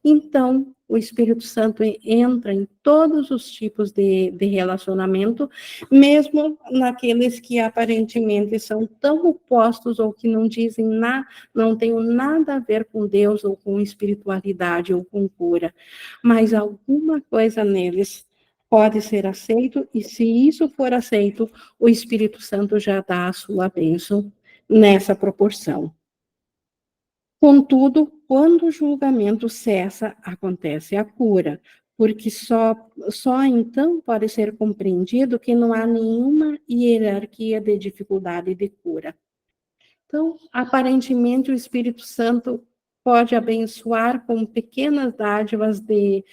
Então, o Espírito Santo entra em todos os tipos de relacionamento, mesmo naqueles que aparentemente são tão opostos ou que não dizem nada, não têm nada a ver com Deus ou com espiritualidade ou com cura, mas alguma coisa neles pode ser aceito, e se isso for aceito, o Espírito Santo já dá a sua bênção nessa proporção. Contudo, quando o julgamento cessa, acontece a cura, porque só então pode ser compreendido que não há nenhuma hierarquia de dificuldade de cura. Então, aparentemente, o Espírito Santo pode abençoar com pequenas dádivas de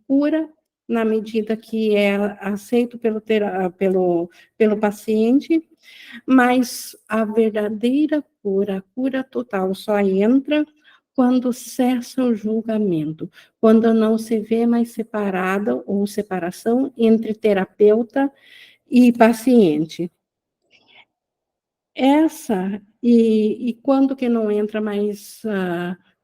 cura, na medida que é aceito pelo paciente, mas a verdadeira cura, a cura total, só entra quando cessa o julgamento, quando não se vê mais separada ou separação entre terapeuta e paciente. E quando que não entra mais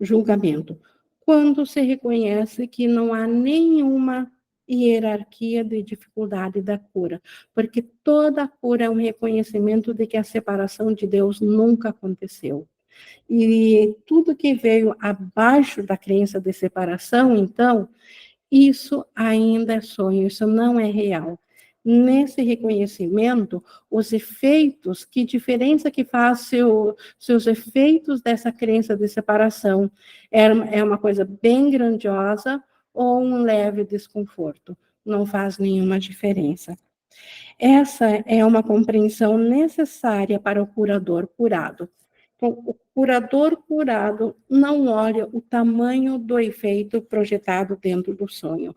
julgamento? Quando se reconhece que não há nenhuma hierarquia de dificuldade da cura, porque toda cura é um reconhecimento de que a separação de Deus nunca aconteceu. E tudo que veio abaixo da crença de separação, então, isso ainda é sonho, isso não é real. Nesse reconhecimento, os efeitos, que diferença que faz seus efeitos dessa crença de separação? É uma coisa bem grandiosa ou um leve desconforto? Não faz nenhuma diferença. Essa é uma compreensão necessária para o curador curado. Então, o curador curado não olha o tamanho do efeito projetado dentro do sonho.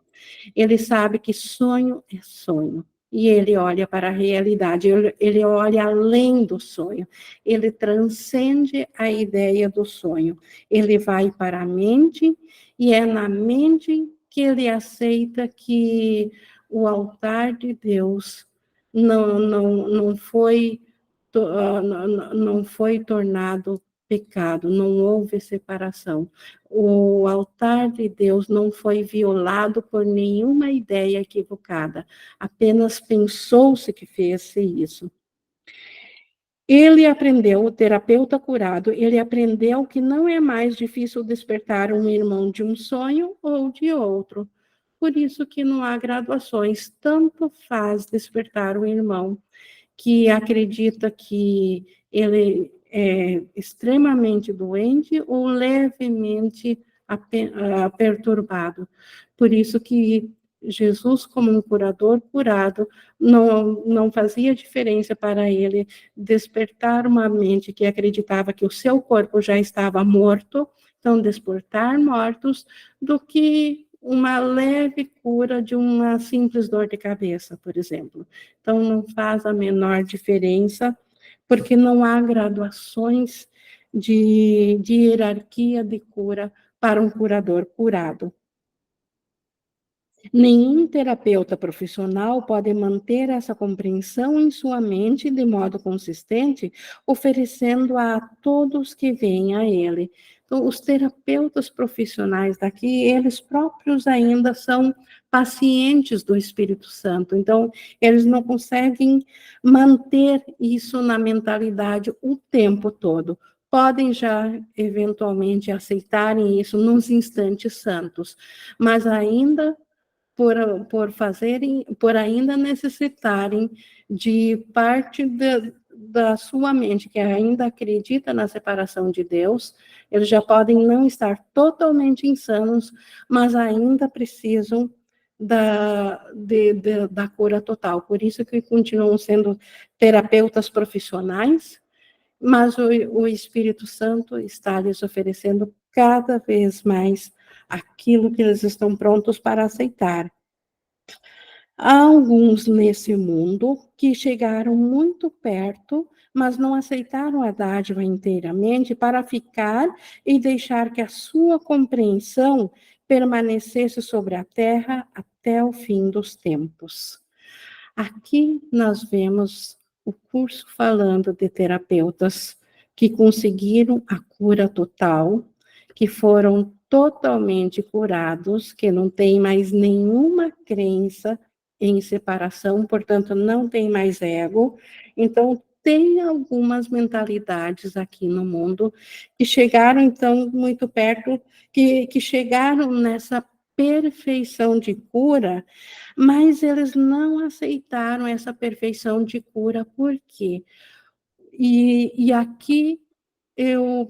Ele sabe que sonho é sonho. E ele olha para a realidade, ele olha além do sonho, ele transcende a ideia do sonho, ele vai para a mente, e é na mente que ele aceita que o altar de Deus não foi não foi tornado pecado, não houve separação. O altar de Deus não foi violado por nenhuma ideia equivocada, apenas pensou-se que fez isso. Ele aprendeu, o terapeuta curado, ele aprendeu que não é mais difícil despertar um irmão de um sonho ou de outro. Por isso que não há graduações, tanto faz despertar um irmão que acredita que ele é extremamente doente ou levemente perturbado. Por isso que Jesus, como um curador curado, não fazia diferença para ele despertar uma mente que acreditava que o seu corpo já estava morto, então despertar mortos, do que uma leve cura de uma simples dor de cabeça, por exemplo. Então, não faz a menor diferença, porque não há graduações de hierarquia de cura para um curador curado. Nenhum terapeuta profissional pode manter essa compreensão em sua mente de modo consistente, oferecendo-a a todos que vêm a ele. Então, os terapeutas profissionais daqui, eles próprios ainda são pacientes do Espírito Santo, então, eles não conseguem manter isso na mentalidade o tempo todo. Podem já, eventualmente, aceitarem isso nos instantes santos, mas ainda por ainda necessitarem de parte da sua mente, que ainda acredita na separação de Deus, eles já podem não estar totalmente insanos, mas ainda precisam da cura total. Por isso que continuam sendo terapeutas profissionais, mas o Espírito Santo está lhes oferecendo cada vez mais aquilo que eles estão prontos para aceitar. Há alguns nesse mundo que chegaram muito perto, mas não aceitaram a dádiva inteiramente para ficar e deixar que a sua compreensão permanecesse sobre a terra até o fim dos tempos. Aqui nós vemos o curso falando de terapeutas que conseguiram a cura total, que foram totalmente curados, que não tem mais nenhuma crença em separação, portanto, não tem mais ego. Então, tem algumas mentalidades aqui no mundo que chegaram, então, muito perto, que chegaram nessa perfeição de cura, mas eles não aceitaram essa perfeição de cura, por quê? E aqui eu,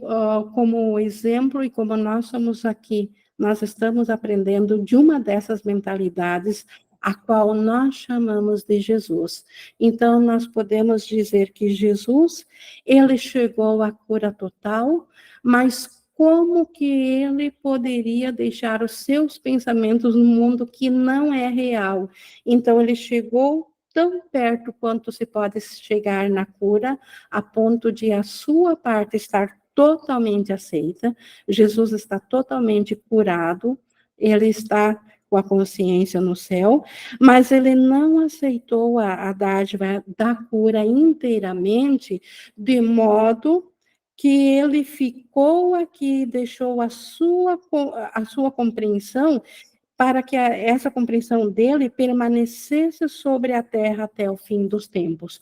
como exemplo, e como nós somos aqui, nós estamos aprendendo de uma dessas mentalidades, a qual nós chamamos de Jesus. Então, nós podemos dizer que Jesus, ele chegou à cura total, mas como que ele poderia deixar os seus pensamentos no mundo que não é real? Então, ele chegou tão perto quanto se pode chegar na cura, a ponto de a sua parte estar totalmente aceita, Jesus está totalmente curado, ele está com a consciência no céu, mas ele não aceitou a dádiva da cura inteiramente, de modo que ele ficou aqui, deixou a sua compreensão para que essa compreensão dele permanecesse sobre a terra até o fim dos tempos.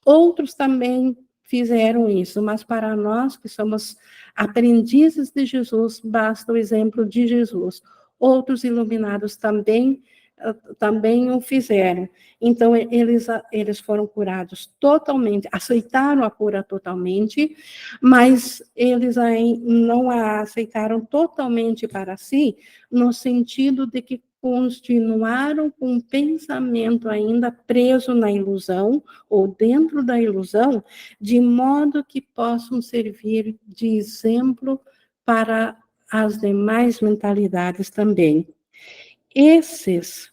Outros também fizeram isso, mas para nós que somos aprendizes de Jesus, basta o exemplo de Jesus. Outros iluminados também o fizeram. Então, eles foram curados totalmente, aceitaram a cura totalmente, mas eles não a aceitaram totalmente para si, no sentido de que continuaram com o pensamento ainda preso na ilusão, ou dentro da ilusão, de modo que possam servir de exemplo para as demais mentalidades também. Esses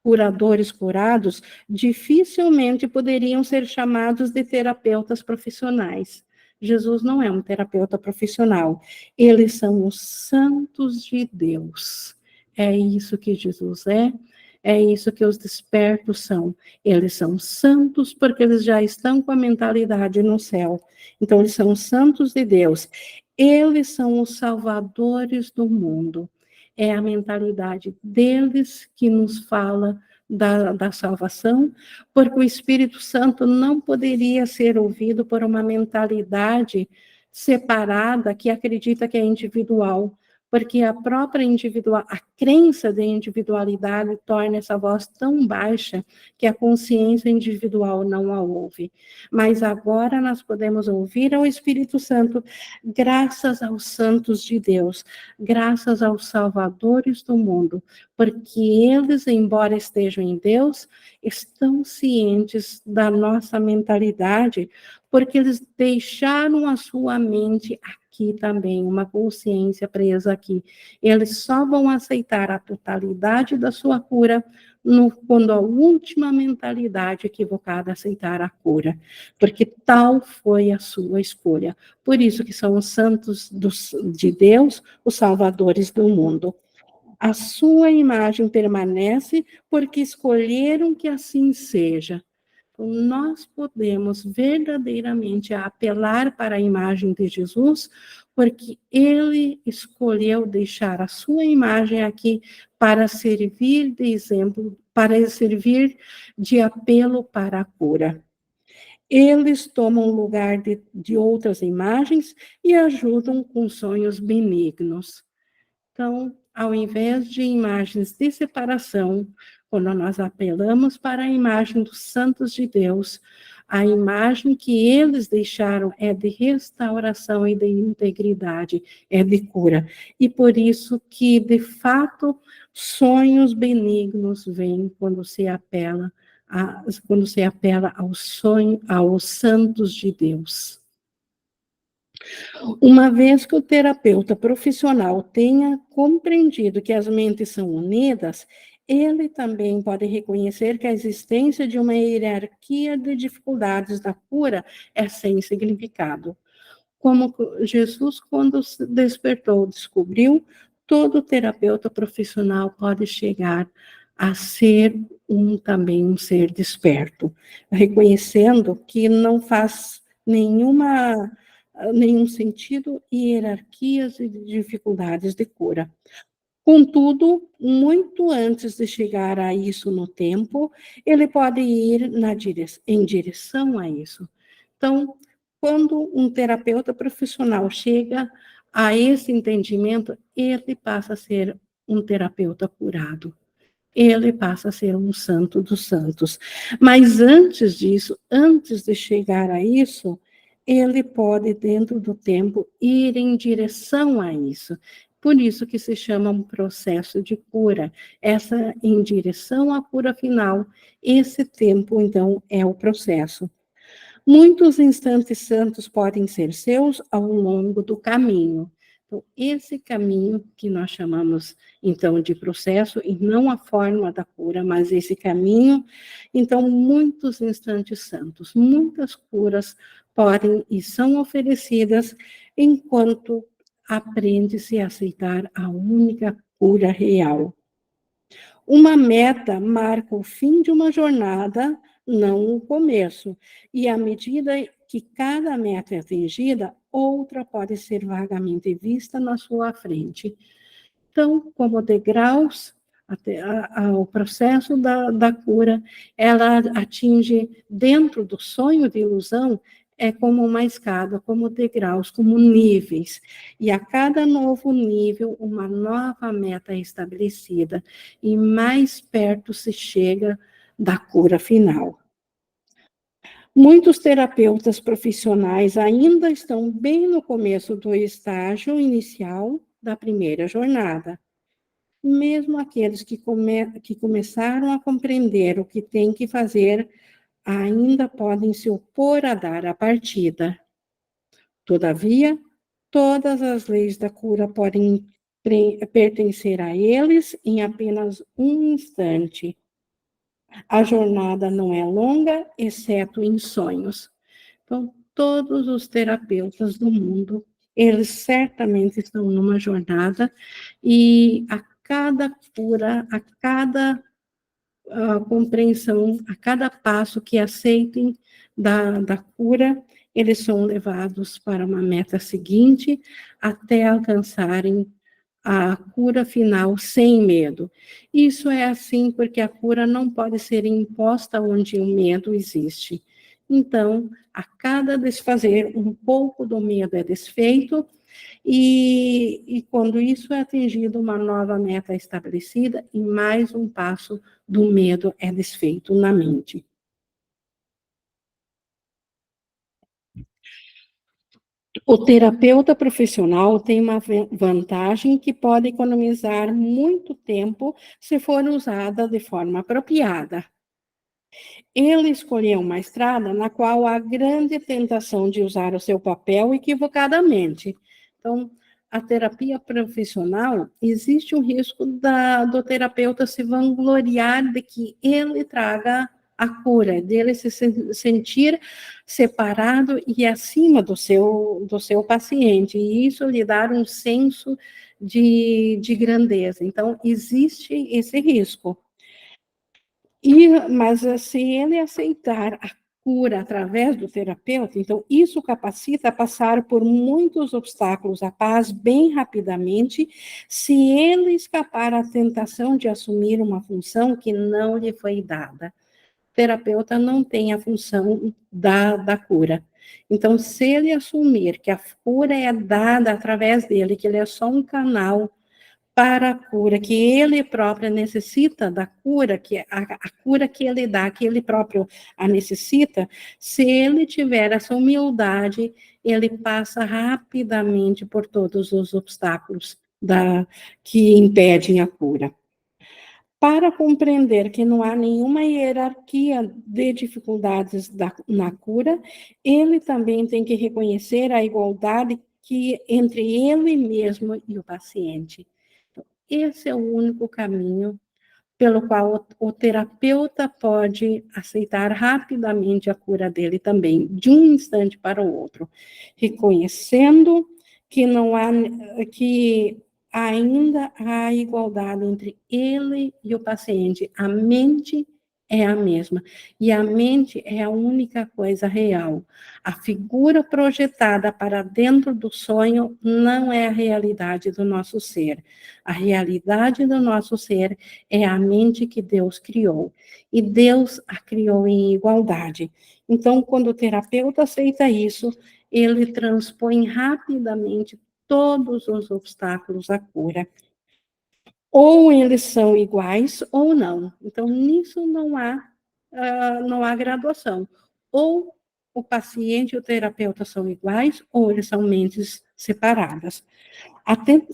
curadores curados dificilmente poderiam ser chamados de terapeutas profissionais. Jesus não é um terapeuta profissional, eles são os santos de Deus. É isso que Jesus é isso que os despertos são. Eles são santos porque eles já estão com a mentalidade no céu. Então, eles são santos de Deus. Eles são os salvadores do mundo. É a mentalidade deles que nos fala da salvação, porque o Espírito Santo não poderia ser ouvido por uma mentalidade separada que acredita que é individual, porque a própria a crença de individualidade torna essa voz tão baixa que a consciência individual não a ouve. Mas agora nós podemos ouvir ao Espírito Santo, graças aos santos de Deus, graças aos salvadores do mundo, porque eles, embora estejam em Deus, estão cientes da nossa mentalidade, porque eles deixaram a sua mente aqui também, uma consciência presa aqui. Eles só vão aceitar a totalidade da sua cura quando a última mentalidade equivocada aceitar a cura, porque tal foi a sua escolha. Por isso que são os santos de Deus, os salvadores do mundo. A sua imagem permanece porque escolheram que assim seja. Então, nós podemos verdadeiramente apelar para a imagem de Jesus, porque ele escolheu deixar a sua imagem aqui para servir de exemplo, para servir de apelo para a cura. Eles tomam lugar de outras imagens e ajudam com sonhos benignos. Então, ao invés de imagens de separação, quando nós apelamos para a imagem dos santos de Deus, a imagem que eles deixaram é de restauração e de integridade, é de cura. E por isso que, de fato, sonhos benignos vêm quando se apela ao sonho, aos santos de Deus. Uma vez que o terapeuta profissional tenha compreendido que as mentes são unidas, ele também pode reconhecer que a existência de uma hierarquia de dificuldades da cura é sem significado. Como Jesus, quando se despertou, descobriu, todo terapeuta profissional pode chegar a ser também um ser desperto, reconhecendo que não faz nenhum sentido hierarquias e dificuldades de cura. Contudo, muito antes de chegar a isso no tempo, ele pode ir em direção a isso. Então, quando um terapeuta profissional chega a esse entendimento, ele passa a ser um terapeuta curado. Ele passa a ser um santo dos santos. Mas antes disso, antes de chegar a isso, ele pode, dentro do tempo, ir em direção a isso. Por isso que se chama um processo de cura. Essa em direção à cura final, esse tempo, então, é o processo. Muitos instantes santos podem ser seus ao longo do caminho. Então, esse caminho que nós chamamos, então, de processo, e não a forma da cura, mas esse caminho, então, muitos instantes santos, muitas curas podem e são oferecidas enquanto aprende-se a aceitar a única cura real. Uma meta marca o fim de uma jornada, não o começo. E à medida que cada meta é atingida, outra pode ser vagamente vista na sua frente. Então, como degraus, o processo da cura, ela atinge dentro do sonho de ilusão, é como uma escada, como degraus, como níveis. E a cada novo nível, uma nova meta é estabelecida, e mais perto se chega da cura final. Muitos terapeutas profissionais ainda estão bem no começo do estágio inicial da primeira jornada. Mesmo aqueles que começaram a compreender o que têm que fazer, ainda podem se opor a dar a partida. Todavia, todas as leis da cura podem pertencer a eles em apenas um instante. A jornada não é longa, exceto em sonhos. Então, todos os terapeutas do mundo, eles certamente estão numa jornada e a cada cura, a cada compreensão, a cada passo que aceitem da cura, eles são levados para uma meta seguinte até alcançarem a cura final sem medo. Isso é assim porque a cura não pode ser imposta onde o medo existe. Então, a cada desfazer, um pouco do medo é desfeito, e quando isso é atingido, uma nova meta é estabelecida, e mais um passo do medo é desfeito na mente. O terapeuta profissional tem uma vantagem que pode economizar muito tempo se for usada de forma apropriada. Ele escolheu uma estrada na qual há grande tentação de usar o seu papel equivocadamente. Então, a terapia profissional, existe um risco do terapeuta se vangloriar de que ele traga a cura, dele se sentir separado e acima do seu paciente, e isso lhe dar um senso de grandeza. Então, existe esse risco. Mas se ele aceitar a cura através do terapeuta, então isso capacita a passar por muitos obstáculos à paz bem rapidamente, se ele escapar à tentação de assumir uma função que não lhe foi dada. O terapeuta não tem a função da cura. Então, se ele assumir que a cura é dada através dele, que ele é só um canal para a cura, que ele próprio necessita da cura, que a cura que ele dá, que ele próprio a necessita, se ele tiver essa humildade, ele passa rapidamente por todos os obstáculos que impedem a cura. Para compreender que não há nenhuma hierarquia de dificuldades na cura, ele também tem que reconhecer a igualdade entre ele mesmo e o paciente. Esse é o único caminho pelo qual o terapeuta pode aceitar rapidamente a cura dele também, de um instante para o outro, reconhecendo que não há, que ainda há igualdade entre ele e o paciente. A mente é a mesma, e a mente é a única coisa real. A figura projetada para dentro do sonho não é a realidade do nosso ser. A realidade do nosso ser é a mente que Deus criou, e Deus a criou em igualdade. Então, quando o terapeuta aceita isso, ele transpõe rapidamente todos os obstáculos à cura. Ou eles são iguais ou não. Então, nisso não há graduação. Ou o paciente e o terapeuta são iguais, ou eles são mentes separadas.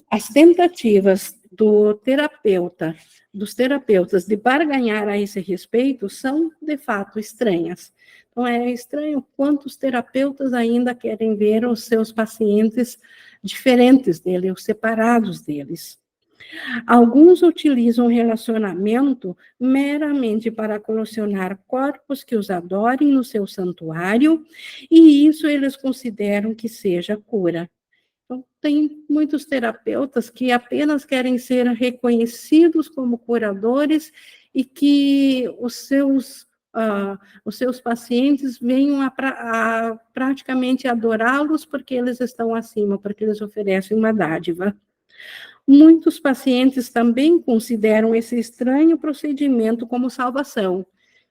As tentativas dos terapeutas de barganhar a esse respeito são, de fato, estranhas. Então, é estranho quantos terapeutas ainda querem ver os seus pacientes diferentes dele, ou separados deles. Alguns utilizam o relacionamento meramente para colecionar corpos que os adorem no seu santuário, e isso eles consideram que seja cura. Então, tem muitos terapeutas que apenas querem ser reconhecidos como curadores e que os seus pacientes venham a praticamente adorá-los porque eles estão acima, porque eles oferecem uma dádiva. Muitos pacientes também consideram esse estranho procedimento como salvação.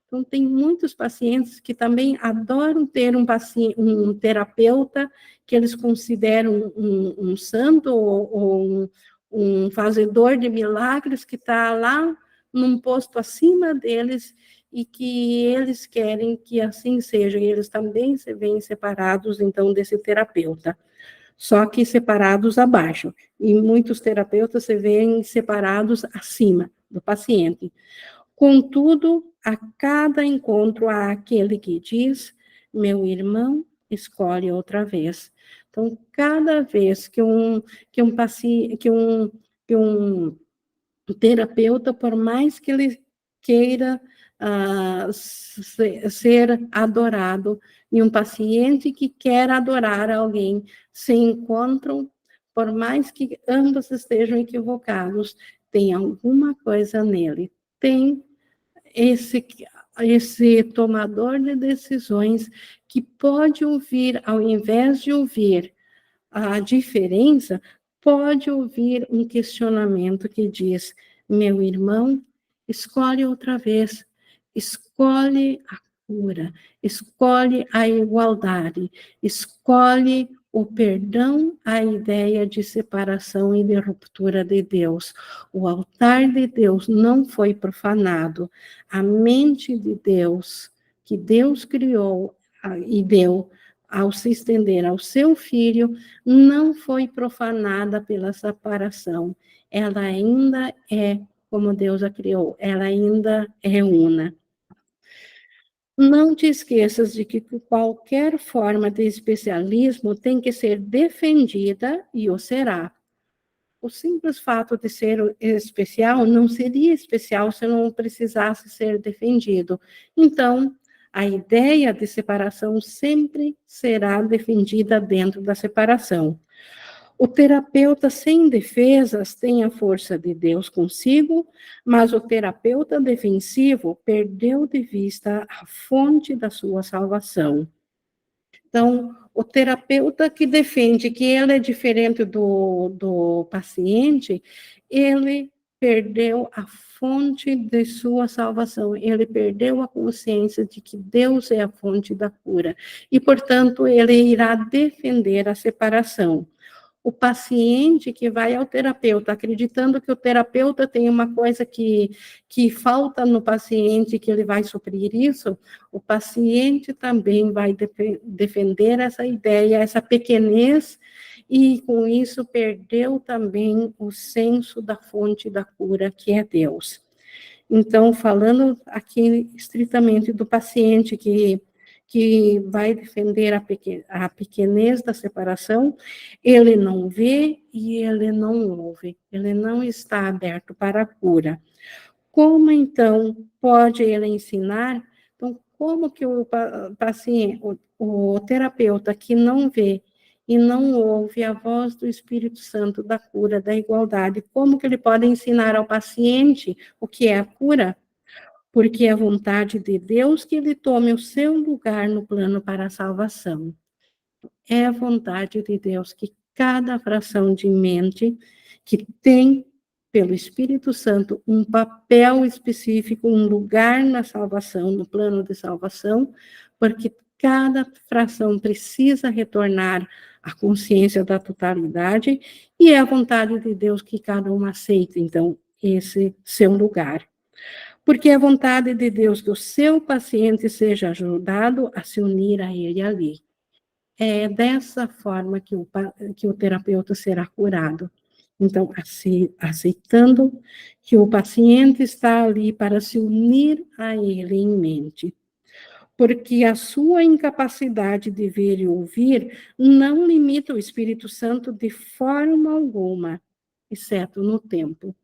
Então, tem muitos pacientes que também adoram ter um terapeuta que eles consideram um santo ou um fazedor de milagres que está lá num posto acima deles e que eles querem que assim seja, e eles também se veem separados, então, desse terapeuta, só que separados abaixo, e muitos terapeutas se veem separados acima do paciente. Contudo, a cada encontro há aquele que diz: meu irmão, escolhe outra vez. Então, cada vez que um paciente, que um terapeuta, por mais que ele queira ser adorado, e um paciente que quer adorar alguém, se encontram, por mais que ambos estejam equivocados, tem alguma coisa nele, tem esse, esse tomador de decisões que pode ouvir, ao invés de ouvir a diferença, pode ouvir um questionamento que diz: meu irmão, escolhe outra vez, escolhe a cura, escolhe a igualdade, escolhe o perdão, a ideia de separação e de ruptura de Deus. O altar de Deus não foi profanado, a mente de Deus, que Deus criou e deu ao se estender ao seu filho, não foi profanada pela separação. Ela ainda é como Deus a criou, ela ainda é una. Não te esqueças de que qualquer forma de especialismo tem que ser defendida e o será. o simples fato de ser especial não seria especial se não precisasse ser defendido. Então, a ideia de separação sempre será defendida dentro da separação. O terapeuta sem defesas tem a força de Deus consigo, mas o terapeuta defensivo perdeu de vista a fonte da sua salvação. Então, o terapeuta que defende que ele é diferente do paciente, ele perdeu a fonte de sua salvação, ele perdeu a consciência de que Deus é a fonte da cura, e, portanto, ele irá defender a separação. O paciente que vai ao terapeuta, acreditando que o terapeuta tem uma coisa que falta no paciente, que ele vai suprir isso, o paciente também vai defender essa ideia, essa pequenez, e com isso perdeu também o senso da fonte da cura, que é Deus. Então, falando aqui estritamente do paciente que vai defender a pequenez da separação, ele não vê e ele não ouve, ele não está aberto para a cura. Como, então, pode ele ensinar? Então, como que o paciente, o terapeuta que não vê e não ouve a voz do Espírito Santo da cura, da igualdade, como que ele pode ensinar ao paciente o que é a cura? Porque é a vontade de Deus que ele tome o seu lugar no plano para a salvação. É a vontade de Deus que cada fração de mente que tem, pelo Espírito Santo, um papel específico, um lugar na salvação, no plano de salvação, porque cada fração precisa retornar à consciência da totalidade, e é a vontade de Deus que cada um aceite, então, esse seu lugar. Porque é vontade de Deus que o seu paciente seja ajudado a se unir a ele ali. É dessa forma que o terapeuta será curado. Então, aceitando que o paciente está ali para se unir a ele em mente. Porque a sua incapacidade de ver e ouvir não limita o Espírito Santo de forma alguma, exceto no tempo.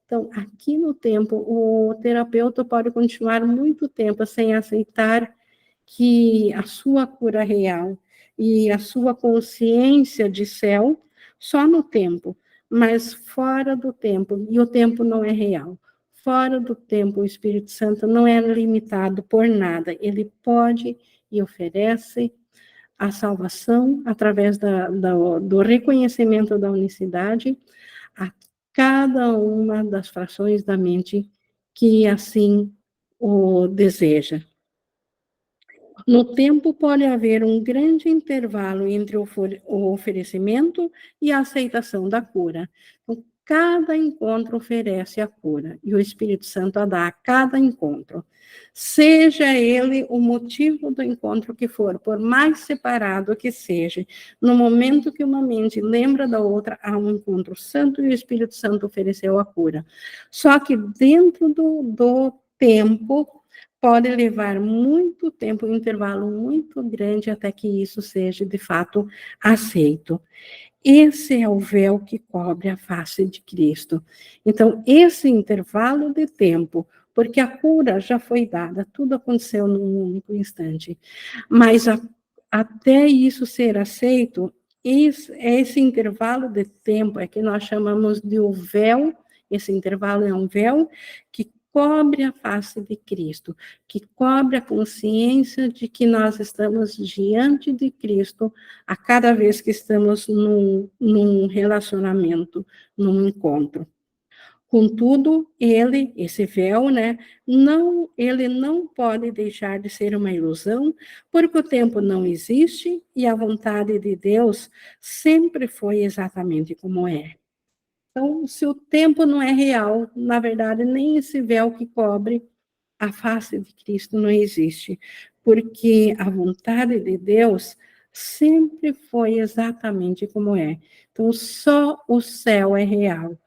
Então, aqui no tempo, o terapeuta pode continuar muito tempo sem aceitar que a sua cura real e a sua consciência de céu só no tempo, mas fora do tempo, e o tempo não é real. Fora do tempo, o Espírito Santo não é limitado por nada, ele pode e oferece a salvação através do reconhecimento da unicidade a cada uma das frações da mente que assim o deseja. No tempo, pode haver um grande intervalo entre o oferecimento e a aceitação da cura. Então, cada encontro oferece a cura, e o Espírito Santo a dá a cada encontro. Seja ele o motivo do encontro que for, por mais separado que seja, no momento que uma mente lembra da outra, há um encontro santo e o Espírito Santo ofereceu a cura. Só que dentro do tempo, pode levar muito tempo, um intervalo muito grande até que isso seja de fato aceito. Esse é o véu que cobre a face de Cristo. Então, esse intervalo de tempo, porque a cura já foi dada, tudo aconteceu num único instante, mas até isso ser aceito, esse intervalo de tempo é que nós chamamos de o véu. Esse intervalo é um véu que cobre a face de Cristo, que cobre a consciência de que nós estamos diante de Cristo a cada vez que estamos num relacionamento, num encontro. Contudo, esse véu, né, ele não pode deixar de ser uma ilusão, porque o tempo não existe e a vontade de Deus sempre foi exatamente como é. Então, se o tempo não é real, na verdade, nem esse véu que cobre a face de Cristo não existe, porque a vontade de Deus sempre foi exatamente como é. Então, só o céu é real.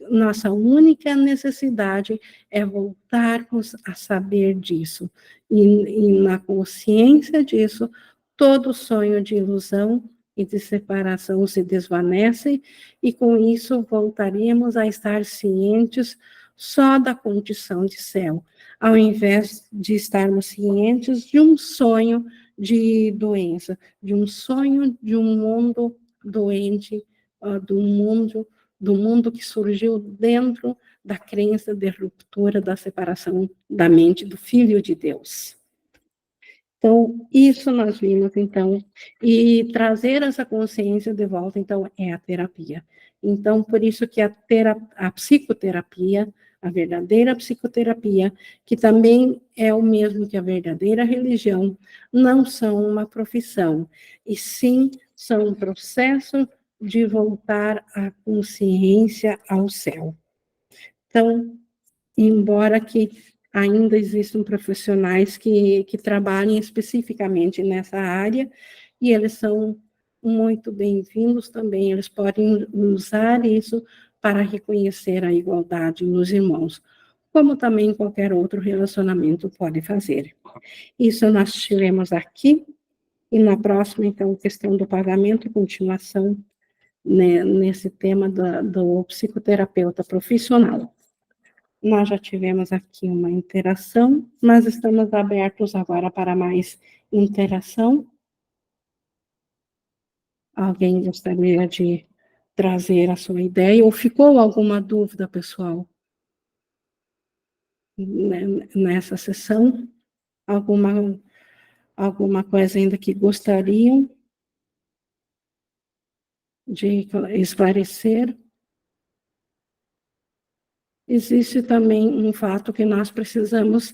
Nossa única necessidade é voltarmos a saber disso. E na consciência disso, todo sonho de ilusão e de separação se desvanecem, e com isso voltaríamos a estar cientes só da condição de céu, ao invés de estarmos cientes de um sonho de doença, de um sonho de um mundo doente, do mundo que surgiu dentro da crença de ruptura da separação da mente do Filho de Deus. Então, isso nós vimos, então, e trazer essa consciência de volta, então, é a terapia. Então, por isso que a psicoterapia, a verdadeira psicoterapia, que também é o mesmo que a verdadeira religião, não são uma profissão, e sim são um processo de voltar a consciência ao céu. Então, embora que ainda existam profissionais que trabalhem especificamente nessa área, e eles são muito bem-vindos também, eles podem usar isso para reconhecer a igualdade nos irmãos, como também qualquer outro relacionamento pode fazer. Isso nós tivemos aqui, e na próxima, então, questão do pagamento, continuação, né, nesse tema do psicoterapeuta profissional. Nós já tivemos aqui uma interação, mas estamos abertos agora para mais interação. Alguém gostaria de trazer a sua ideia, ou ficou alguma dúvida, pessoal, nessa sessão? Alguma coisa ainda que gostariam de esclarecer? Existe também um fato que nós precisamos,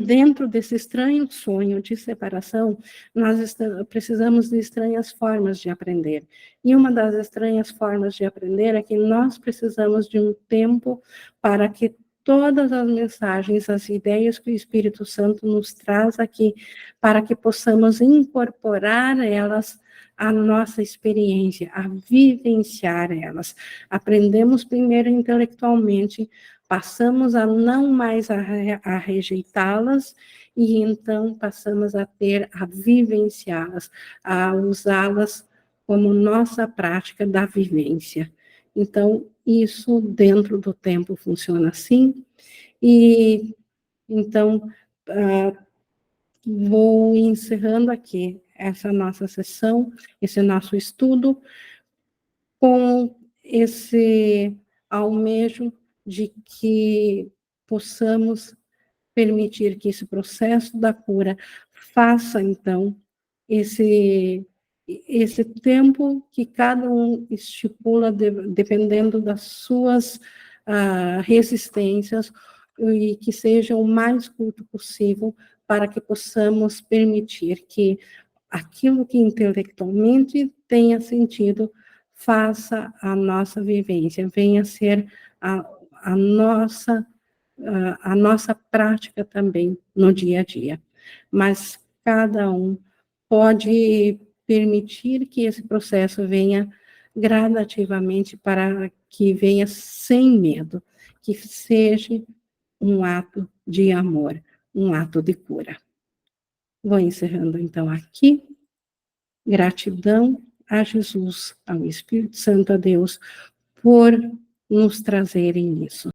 dentro desse estranho sonho de separação, nós precisamos de estranhas formas de aprender. E uma das estranhas formas de aprender é que nós precisamos de um tempo para que todas as mensagens, as ideias que o Espírito Santo nos traz aqui, para que possamos incorporar elas à nossa experiência, a vivenciar elas. Aprendemos primeiro intelectualmente, passamos a não mais a rejeitá-las, e então passamos a vivenciá-las, a usá-las como nossa prática da vivência. Então, isso dentro do tempo funciona assim, e então, vou encerrando aqui essa nossa sessão, esse nosso estudo, com esse almejo de que possamos permitir que esse processo da cura faça, então, esse tempo que cada um estipula, dependendo das suas resistências, e que seja o mais curto possível, para que possamos permitir que aquilo que intelectualmente tenha sentido faça a nossa vivência, venha a ser a nossa prática também no dia a dia. Mas cada um pode permitir que esse processo venha gradativamente, para que venha sem medo, que seja um ato de amor, um ato de cura. Vou encerrando então aqui. Gratidão a Jesus, ao Espírito Santo, a Deus, por nos trazerem isso.